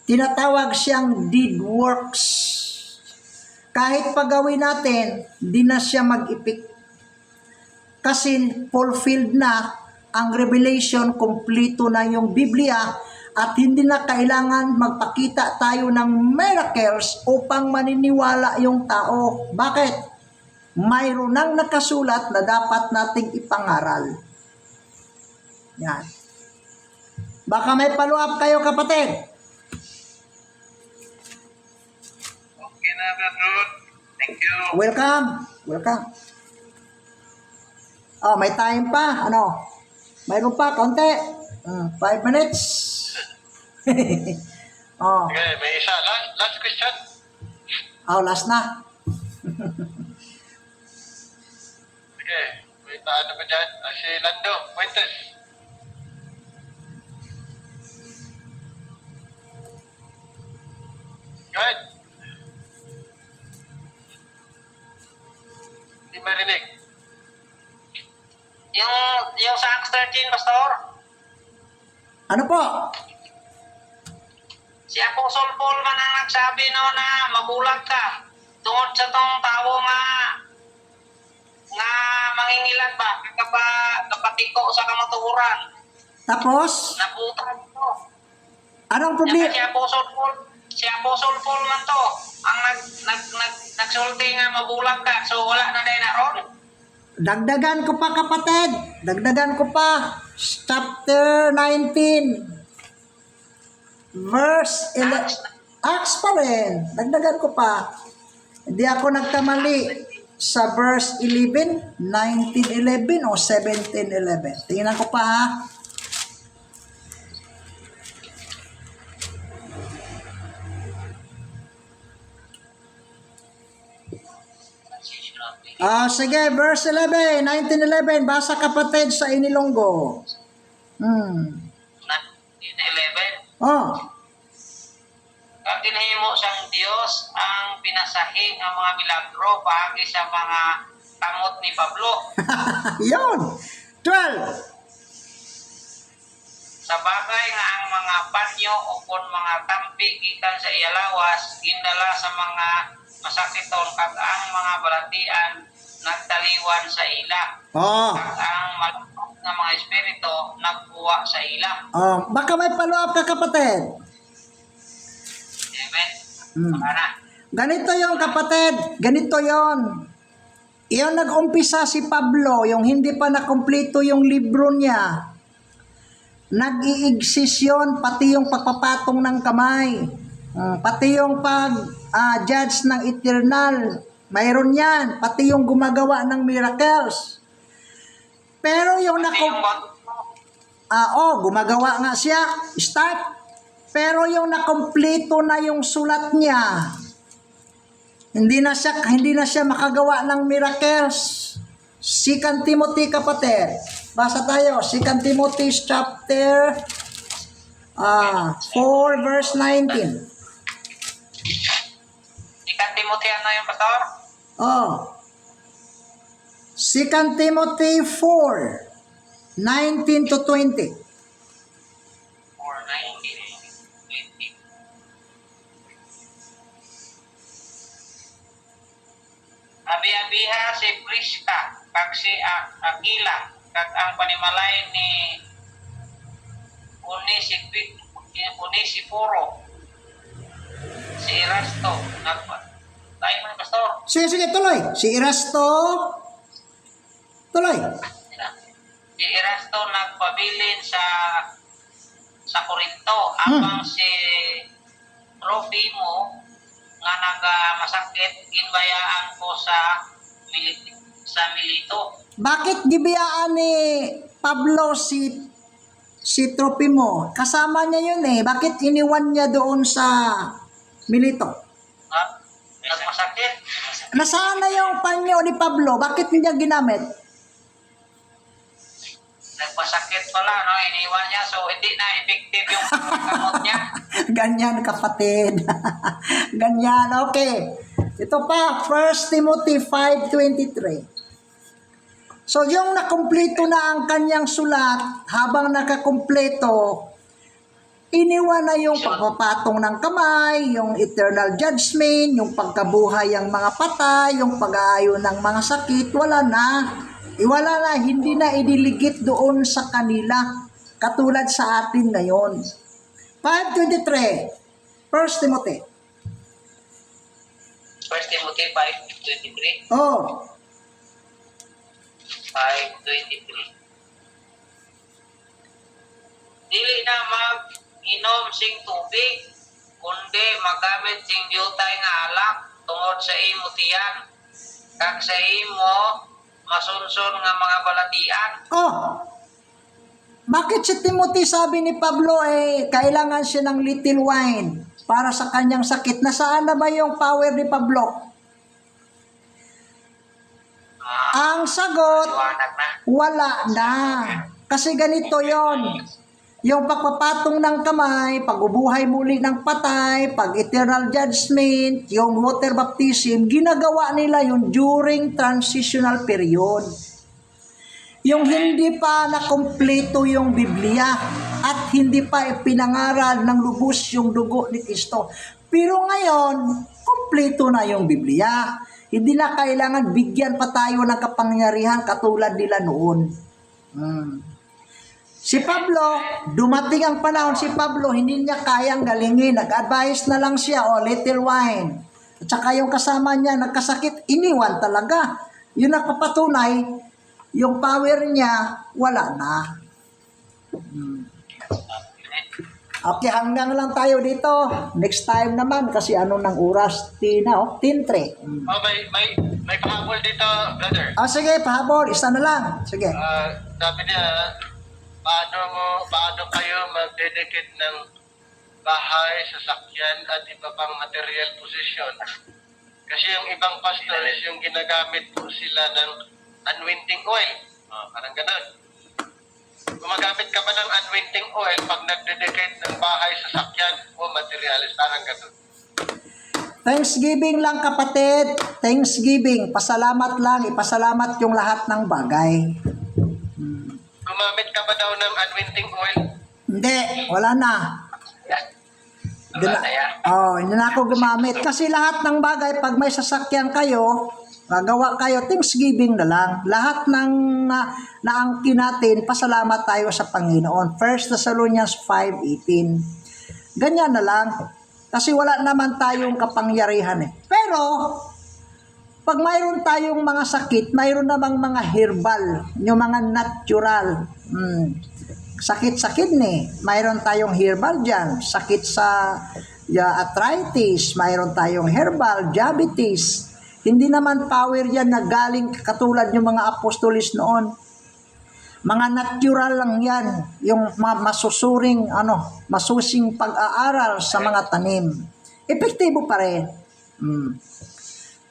Tinatawag siyang deed works. kahit pagawin natin, di na siya mag-epek. Kasi fulfilled na ang revelation, kompleto na yung Biblia, at hindi na kailangan magpakita tayo ng miracles upang maniniwala yung tao. Bakit? Mayroon nang nakasulat na dapat nating ipangaral. Yan. Baka may follow-up kayo, kapatid. Okay na, Brother Rod. Thank you. Welcome. Welcome. Oh, may time pa. Ano? Mayroon pa, konti. 5 minutes. Oh, Okay, may isa. Last question. last na. Sige, may paano ba dyan? Si Lando, Fuentes. Go ahead. Hindi marinig. Yung sa Acts 13, Pastor, Ano po? si Apostle Paul man ang nagsabi no na mabulag ka tungod sa tong tao nga mangingilan ba kapatiko sa kamatuoran. Tapos, Nabutan ko. anong Problema. problema? Si Apostle Paul man to ang nagsulti nga mabulag ka, so wala na dahil na ron. Dagdagan ko pa, kapatid. Dagdagan ko pa. Chapter 19. Verse 11. Acts pa rin. Dagdagan ko pa. Hindi ako nagkamali sa verse 11, 19:11 o 17:11. Tingnan ko pa, ha. Sige, verse 11, 19:11. Basa, kapatid, sa Inilonggo. 11. Oh. Ang ginahimo sang Dios ang pinasahing ang mga milagro paagi sa mga kamot ni Pablo. Yun. 12. Sa bagay nga ang mga panyo o kung mga tampi gikan sa iyalawas gindala sa mga masakiton kag ang mga balatian nagtaliwan sa ila. Oh. Kag ang malakot nga mga espiritu nagbuwa sa ila. Oh, baka may follow-up ka, kapatid. Amen. Para. Ganito yung kapatid. Ganito yon. Iyon nag-umpisa si Pablo, yung hindi pa nakumpleto yung libro niya. Nag-i-exist yun, pati yung pagpapatong ng kamay. Pati yung pag-judge ng eternal. Mayroon yan. Pati yung gumagawa ng miracles. Pero yung gumagawa nga siya. Start. Pero yung nakompleto na yung sulat niya, hindi na siya makagawa ng miracles. 2 Timothy, kapatid. Basa tayo. 2 Timothy chapter 4 verse 19. Ikan Timothy ano yung pastor? 2 Timothy 4, 19 to 20. 4:19-20. Abi-abiha si Prisca kag si Aquila kag ang panimalay ni Onesiforo si Erasto tayo man pastor. Sige, tuloy. Si Erasto. Tuloy. Si Erasto nagpabilin sa Corinto habang si Tropimo nga nagamasakit ginbayaan ko sa Milito. Bakit gibiyaan ni Pablo si Tropimo? Kasama niya yun eh. Bakit iniwan niya doon sa Milito? Ha? Nagmasakit? Nasaan na yung panyo ni Pablo? Bakit niya ginamit? Nagmasakit pala, no? Iniwan niya, so hindi na effective yung gamot niya. Ganyan, kapatid. Ganyan, okay. Ito pa, 1 Timothy 5:23. So, yung nakumpleto na ang kanyang sulat, habang nakakumpleto, Iniwan na yung pagpapatong ng kamay, yung eternal judgment, yung pagkabuhay ng mga patay, yung pag-aayon ng mga sakit, wala na. Wala na, hindi na idiligit doon sa kanila. Katulad sa atin ngayon. 5:23, 1 Timothy. 1 Timothy 5:23. Oh, 5:23. Dili na mag-inom sing tubig, kundi magamit sing diutay nga alak tungod sa imo tiyan, kag sa imo masunson nga mga balatian. oh. Bakit si Timothy sabi ni Pablo kailangan siya ng little wine para sa kanyang sakit? Nasaan na ba yung power ni Pablo? Ang sagot, Liwanag na. wala na. Kasi ganito yon. Yung pagpapatong ng kamay, pag-ubuhay muli ng patay, pag-eternal judgment, yung water baptism, ginagawa nila yun during transitional period. Yung hindi pa nakumpleto yung Biblia at hindi pa ipinangaral ng lubos yung dugo ni Kristo. Pero ngayon, kumpleto na yung Biblia. Hindi na kailangan bigyan pa tayo ng kapangyarihan katulad nila noon. Si Pablo, dumating ang panahon, si Pablo, hindi niya kayang galingin. Nag-advise na lang siya, little wine. At saka yung kasama niya, nagkasakit, iniwan talaga. Yun nagpapatunay, yung power niya, wala na. Okay, hanggang lang tayo dito. Next time naman, kasi ano ng oras, 10:03. Oh, may pahabol dito, brother. Sige, pahabol, isa na lang. Sige. Sabi niya, paano kayo mag-dedicate ng bahay, sasakyan, at iba pang material possession? Kasi yung ibang pastors, yung ginagamit po sila ng anointing oil. Parang ganun. Gumagamit ka ba ng anointing oil pag nag-dedicate ng bahay, sasakyan, o materialis? Parang ganun. Thanksgiving lang kapatid. Thanksgiving. Pasalamat lang. Ipasalamat yung lahat ng bagay. Gumamit ka ba daw ng anointing oil? Hindi. Wala na. Hindi na ako gumamit. Kasi lahat ng bagay, pag may sasakyan kayo, gagawa kayo, Thanksgiving na lang. Lahat ng naangkin natin, pasalamat tayo sa Panginoon. 1 Thessalonians 5:18. Ganyan na lang. Kasi wala naman tayong kapangyarihan Pero, pag mayroon tayong mga sakit, mayroon namang mga herbal, yung mga natural. Sakit-sakit mayroon tayong herbal dyan. Sakit sa arthritis, mayroon tayong herbal, diabetes. Hindi naman power yan na galing katulad yung mga apostolis noon. Mga natural lang yan. Yung masusing pag-aaral sa mga tanim. Epektibo pa rin.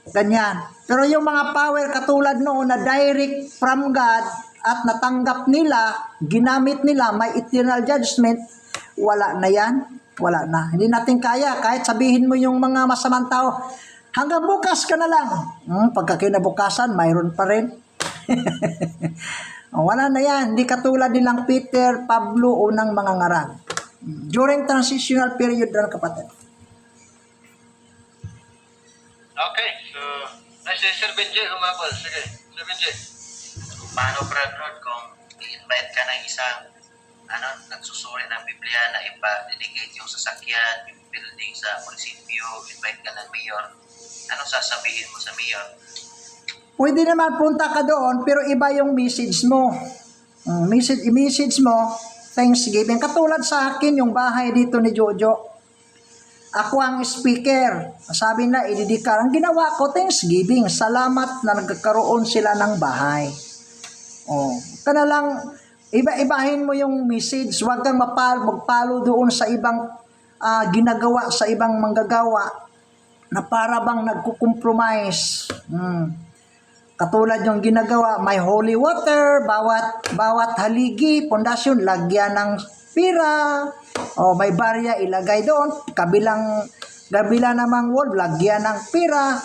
Ganyan. Pero yung mga power katulad noon na direct from God at natanggap nila, ginamit nila, may eternal judgment, wala na yan. Wala na. Hindi natin kaya. Kahit sabihin mo yung mga masamang tao, hanggang bukas ka na lang. Pagkakinabukasan, mayroon pa rin. Wala na yan. Hindi katulad nilang Peter, Pablo, unang mga ngaral. During transitional period lang kapatid. Okay, so, si Sir Benji, umabol. Sige, Sir Benji. Paano, Brad Rod, kung i-invite ka ng isang nagsusuri ng Biblia na ipa-dedicate yung sasakyan, yung building sa munisipyo, invite ka ng mayor, ano sasabihin mo sa mayor? Pwede naman punta ka doon, pero iba yung message mo. Message mo, Thanksgiving. Katulad sa akin, yung bahay dito ni Jojo. Ako ang speaker. Sabi na, ididikar. Ang ginawa ko, Thanksgiving. Salamat na nagkakaroon sila ng bahay. Kana lang, iba-ibahin mo yung message. Huwag kang magpalo doon sa ibang ginagawa, sa ibang manggagawa na para bang nagkukompromise. Katulad yung ginagawa, may holy water, bawat haligi, pundasyon, lagyan ng pira, may barya, ilagay doon, kabila namang wall, lagyan ng pira.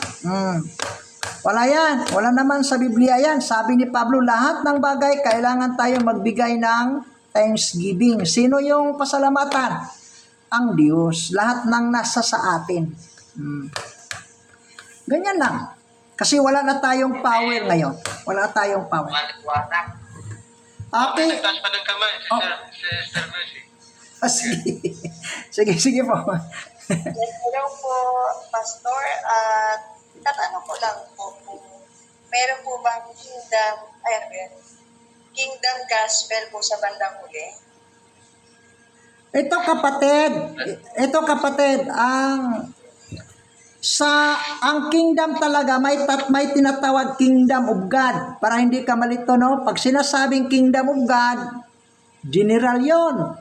Wala yan, wala naman sa Biblia yan. Sabi ni Pablo, lahat ng bagay, kailangan tayong magbigay ng Thanksgiving. Sino yung pasalamatan? ang Diyos. Lahat ng nasa sa atin. Ganyan lang. Kasi wala na tayong power ngayon. Wala na tayong power. Maliwanag. Okay. Nagtaas pa ng kamay, Sister Mercy. Sige. Sige po. Yes, hello po, Pastor. Tatanong ko lang po kung meron po bang kingdom gospel po sa bandang huli? Ito kapatid, ang kingdom talaga may tinatawag kingdom of God. Para hindi ka malito, no? Pag sinasabing kingdom of God, general 'yon.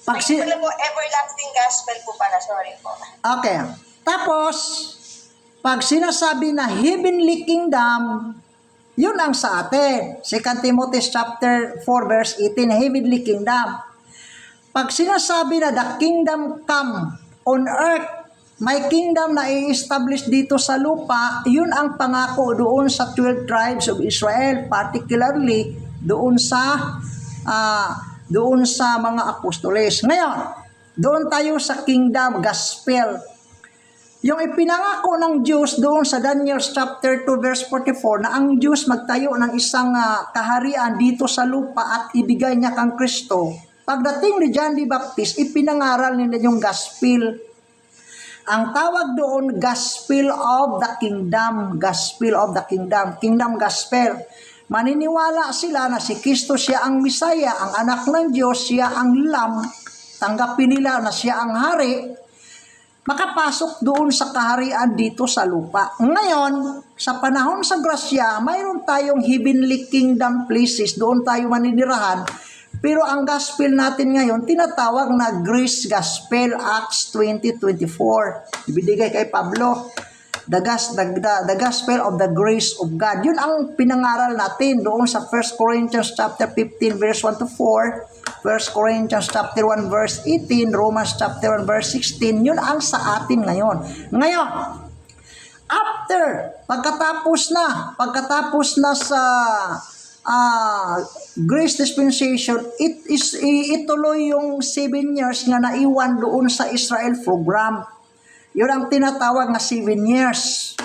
Pag Wala po, everlasting gospel po pala, sorry po. Okay. Tapos, pag sinasabi na heavenly kingdom, yun ang sa atin. 2 Timothy chapter 4 verse 18, heavenly kingdom. Pag sinasabi na the kingdom come on earth, may kingdom na i-establish dito sa lupa, yun ang pangako doon sa 12 tribes of Israel, particularly doon sa mga apostoles. Ngayon, doon tayo sa kingdom gospel. Yung ipinangako ng Diyos doon sa Daniel chapter 2 verse 44 na ang Diyos magtayo ng isang kaharian dito sa lupa at ibigay niya kang Kristo. Pagdating ni John the Baptist, ipinangaral nila yung gospel. Ang tawag doon, gospel of the kingdom. Gospel of the kingdom. Kingdom gospel. Maniniwala sila na si Kristo siya ang Misaya, ang anak ng Diyos, siya ang Lamb. Tanggapin nila na siya ang hari. Makapasok doon sa kaharian dito sa lupa. Ngayon, sa panahon sa grasya, mayroon tayong heavenly kingdom places. Doon tayo maninirahan. Pero ang gospel natin ngayon, tinatawag na grace gospel, Acts 20:24. Ibinigay kay Pablo. The gospel of the grace of God. Yun ang pinangaral natin doon sa 1 Corinthians chapter 15 verse 1 to 4, 1 Corinthians chapter 1 verse 18, Romans chapter 1 verse 16. Yun ang sa atin ngayon. Ngayon, pagkatapos na sa grace dispensation, ituloy yung 7 years nga naiwan doon sa Israel program. Yun ang tinatawag na 7 years.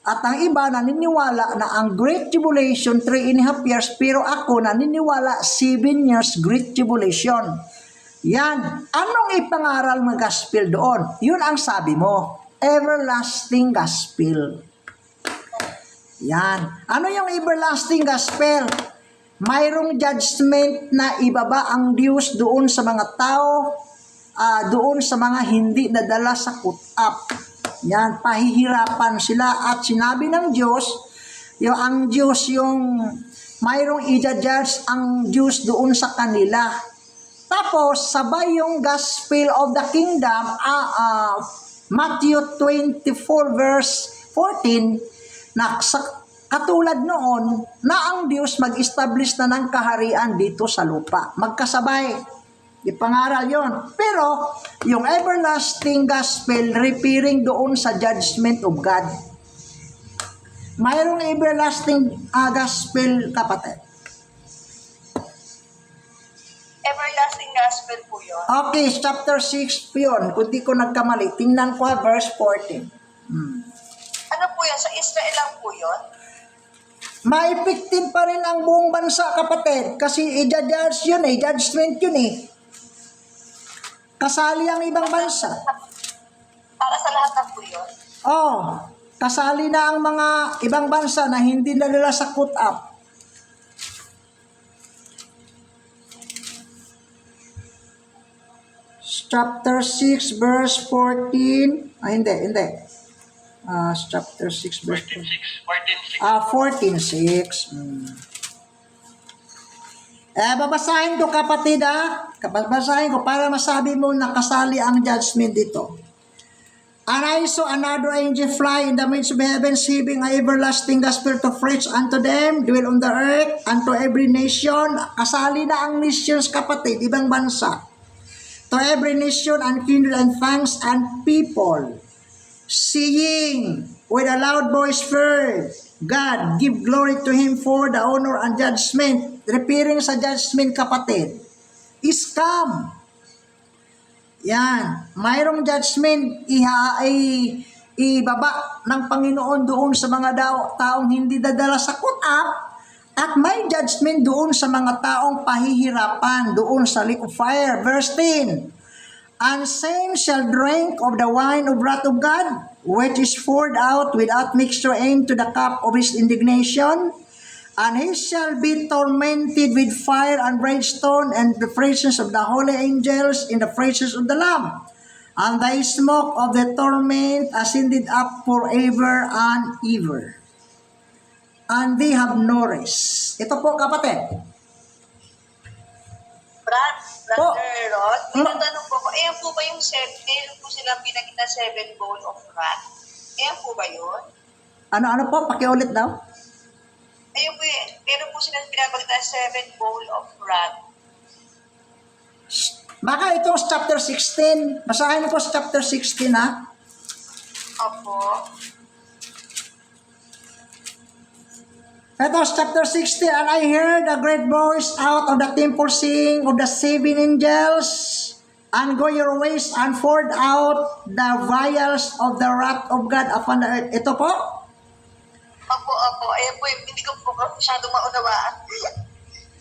At ang iba naniniwala na ang Great Tribulation 3.5 years, pero ako naniniwala 7 years Great Tribulation. Yan. Anong ipangaral ng gospel doon? Yun ang sabi mo, everlasting gospel. Yan. Ano yung everlasting gospel? Mayroong judgment na ibaba ang Diyos doon sa mga tao, doon sa mga hindi nadala sa cut-up. Yan, pahihirapan sila. At sinabi ng Diyos, ang Diyos yung mayroong i-judge ang Diyos doon sa kanila. Tapos, sabay yung gospel of the kingdom, Matthew 24 verse 14, na katulad noon na ang Diyos mag-establish na ng kaharian dito sa lupa. Magkasabay. Ipangaral yon. Pero, yung everlasting gospel referring doon sa judgment of God. Mayroong everlasting gospel, kapatid. Everlasting gospel po yun. Okay, chapter 6 yun. Kung di ko nagkamali, tingnan ko verse 14. Ano po yun? Sa Israel lang po yun? Maipiktin pa rin ang buong bansa, kapatid. Kasi i-judge yun judgment yun Kasali ang ibang bansa. Para sa lahat na po yun? Kasali na ang mga ibang bansa na hindi na nila sa cut-up. Chapter 6 verse 14. Hindi. Chapter 6 verse 14. 14:6. Babasahin ko, kapatid, babasahin ko para masabi mo na kasali ang judgment dito. And I saw another angel fly in the midst of heaven, having an everlasting gospel to preach unto them, dwell on the earth, unto every nation. Kasali na ang nations, kapatid, ibang bansa. To every nation and kindred and tongues and people, saying with a loud voice, fear God, give glory to Him, for the honor and judgment. Referring sa judgment, kapatid, is come. Yan. Mayroong judgment ibaba ng Panginoon doon sa mga taong hindi dadala sa cut-up, at may judgment doon sa mga taong pahihirapan doon sa lake of fire. Verse 10, and same shall drink of the wine of wrath of God, which is poured out without mixture into the cup of his indignation, and he shall be tormented with fire and brimstone and the presence of the holy angels in the presence of the Lamb. And the smoke of the torment ascended up forever and ever. And they have no rest. Ito po, kapatid. Brother Rod, may Ma- natanong po ko, ayan po ba yung meron po silang pinakita 7 bowl of wrath? Ayan po ba yun? Ano po? Pakiulit daw. Ayun po yun, meron po silang pinapagta 7 bowl of wrath. Baka ito sa chapter 16. Basahin niyo po sa chapter 16, ha? Opo. Ito sa chapter 16, and I heard a great voice out of the temple saying of the 7 angels, and go your ways and poured out the vials of the wrath of God upon the earth. Ito po? Opo. Ayan po, hindi ko po masyadong maunawaan.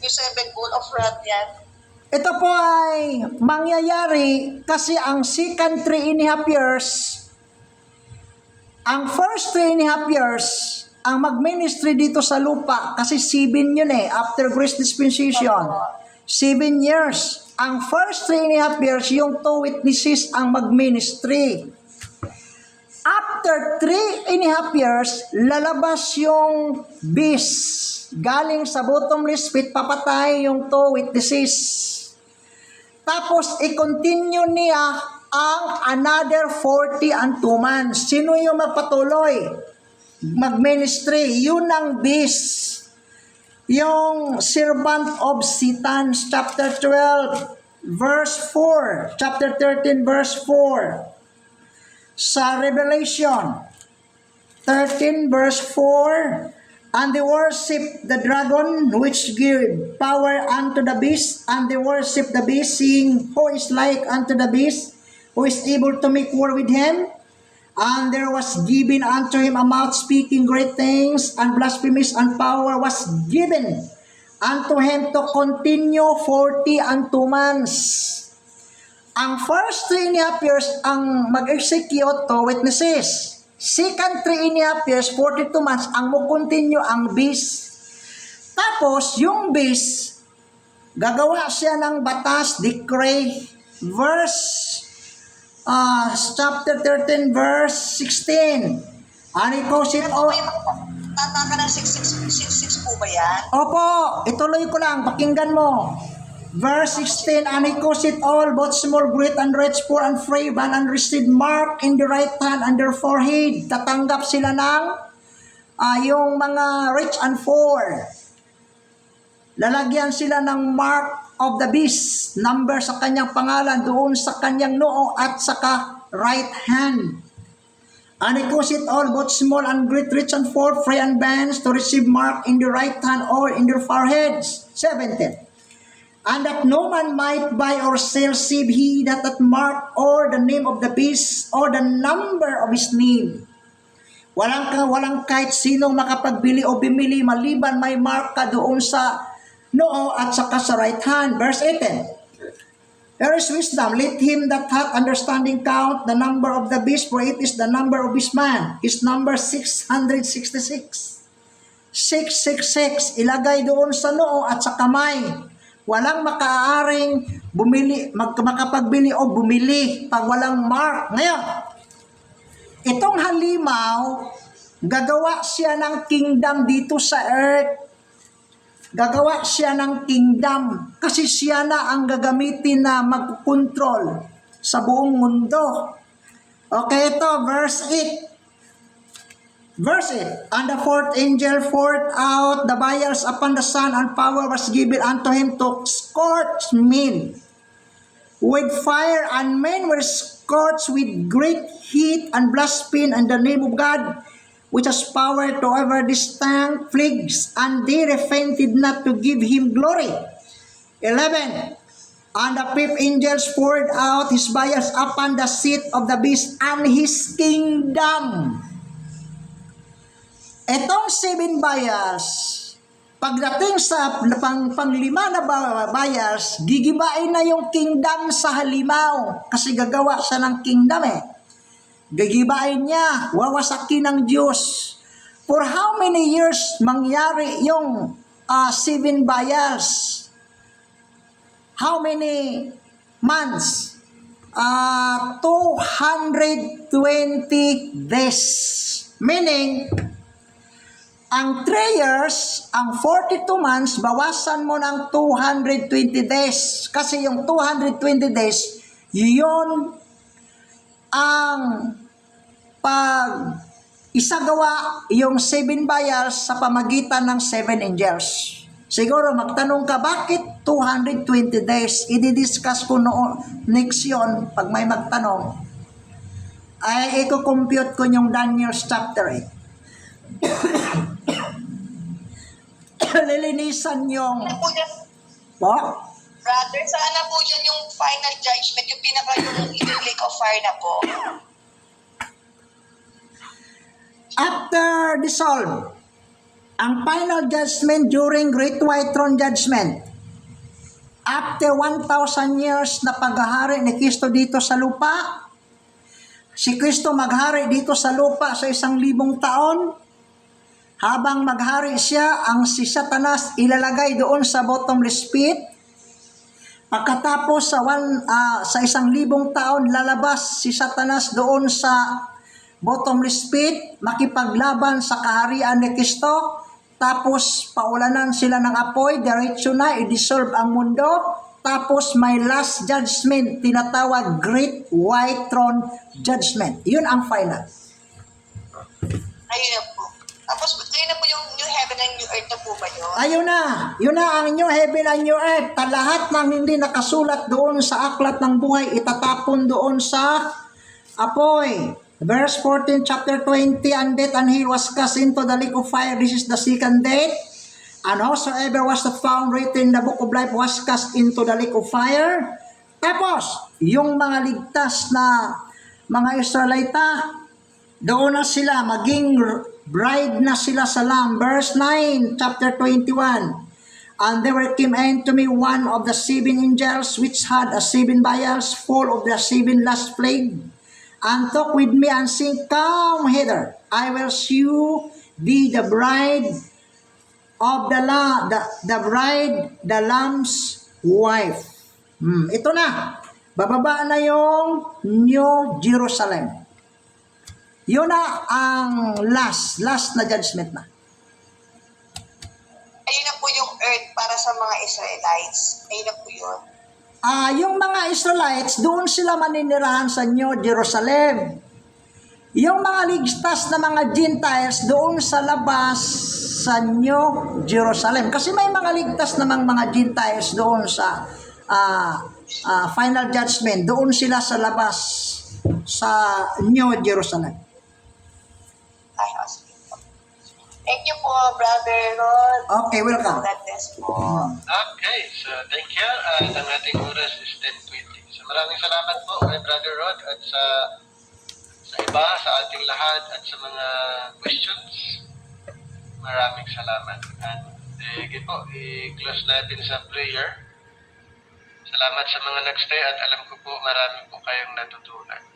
Yung 7 bowl of wrath yan. Ito po ay mangyayari kasi ang second 3.5 years, ang first 3.5 years, ang mag-ministry dito sa lupa, kasi 7 yun after grace dispensation. 7 years. Ang first 3.5 years, yung 2 witnesses ang mag-ministry. After 3.5 years, lalabas yung beast. Galing sa bottomless pit, papatay yung 2 witnesses. Tapos, i-continue niya ang another 40 and 2 months. Sino yung magpatuloy? Mag-ministry. Yun ang beast. Yung servant of Satan, chapter 12, verse 4. Chapter 13, verse 4. Sa Revelation 13, verse 4, and they worship the dragon which give power unto the beast, and they worship the beast, saying, who is like unto the beast, who is able to make war with him? And there was given unto him a mouth speaking great things, and blasphemies, and power was given unto him to continue 40 and 2 months. Ang first 3.5 years ang mag-execute 2 witnesses. Second 3.5 years, 42 months, ang mag-continue ang beast. Tapos, yung beast, gagawa siya ng batas, decree, chapter 13, verse 16. And he calls it all. Tata ka ng 666 po ba yan? Opo, ituloy ko lang, pakinggan mo. Verse 16, and he caused it all, both small, great, and rich, poor, and free, bond, and received mark in the right hand and their forehead. Tatanggap sila ng yung mga rich and poor. Lalagyan sila ng mark of the beast, number sa kanyang pangalan, doon sa kanyang noo at saka right hand. And he caused it all, both small and great, rich and poor, free and bands, to receive mark in the right hand or in their foreheads. 17. And that no man might buy or sell save he that hath mark or the name of the beast or the number of his name. Walang kahit sinong makapagbili o bumili maliban may mark ka doon sa noo at saka sa right hand. Verse 18. There is wisdom. Let him that hath understanding count the number of the beast, for it is the number of his man. His number 666. 666. Ilagay doon sa noo at sa kamay. Walang makaaring makapagbili o bumili pag walang mark. Ngayon, itong halimaw, gagawa siya ng kingdom dito sa earth. Gagawa siya ng kingdom kasi siya na ang gagamitin na magkontrol sa buong mundo. Okay, ito, verse 8. Verse 8, and the fourth angel poured out the vials upon the sun, and power was given unto him to scorch men with fire, and men were scorched with great heat and blaspheme in the name of God, which has power to over distinct plagues, and they repented not to give him glory. 11, And the fifth angel poured out his vials upon the seat of the beast and his kingdom. Etong 7 vials, pagdating sa panglima na vials, gigibain na yung kingdom sa halimaw. Kasi gagawa siya ng kingdom eh. Gigibain niya, wawasakin ng Diyos. For how many years mangyari yung 7 vials? How many months? 220 days. Meaning, ang 3 years, ang 42 months, bawasan mo ng 220 days. Kasi yung 220 days, yun ang pag isagawa yung 7 vials sa pamagitan ng 7 angels. Siguro magtanong ka, bakit 220 days? I-discuss ko noon, next yun, pag may magtanong. Ay, i-compute ko yung Daniel's chapter 8. Lilinisan yung... Ano po yan? Po? Brother, saan na po yan yung final judgment, yung pinaka yung lake of fire na po? After dissolve, ang final judgment during Great White Throne Judgment, after 1,000 years na paghahari ni Kristo dito sa lupa, si Kristo maghari dito sa lupa sa 1,000 taon, habang maghari siya, ang si Satanas ilalagay doon sa bottomless pit. Pagkatapos sa 1,000 taon, lalabas si Satanas doon sa bottomless pit, makipaglaban sa kaharian ni Kristo. Tapos paulanan sila ng apoy, diretso na, i-dissolve ang mundo. Tapos may last judgment, tinatawag Great White Throne Judgment. Yun ang final. Ayun na po. Tapos, ayun na po yung new heaven and new earth na po ba yun? Ayun na. Yun na ang new heaven and new earth. Lahat ng hindi nakasulat doon sa aklat ng buhay, itatapon doon sa apoy. Verse 14, chapter 20, and death and hell was cast into the lake of fire. This is the second death. And whosoever was not found written in the book of life was cast into the lake of fire. Tapos, yung mga ligtas na mga Israelita, doon na sila, maging bride na sila sa Lamb. Verse 9, chapter 21. And there came unto me one of the 7 angels, which had 7 vials full of the 7 last plague, and talk with me and saying, Come hither, I will shew thee the bride of the bride, the Lamb's wife. Ito na, bababa na yung New Jerusalem. Yun na ang last na judgment na. Ayun na po yung earth para sa mga Israelites. Ayun na po yun. Yung mga Israelites, doon sila maninirahan sa New Jerusalem. Yung mga ligtas na mga Gentiles, doon sa labas sa New Jerusalem. Kasi may mga ligtas namang mga Gentiles doon sa final judgment. Doon sila sa labas sa New Jerusalem. Ay, awesome. Thank you po, Brother Rod. Okay, welcome. God bless po. Okay, so thank you. At ang ating oras is 10:20. So maraming salamat po kay Brother Rod at sa iba, sa ating lahat at sa mga questions. Maraming salamat. At sige po, i-close natin sa prayer. Salamat sa mga nagstay at alam ko po marami po kayong natutunan.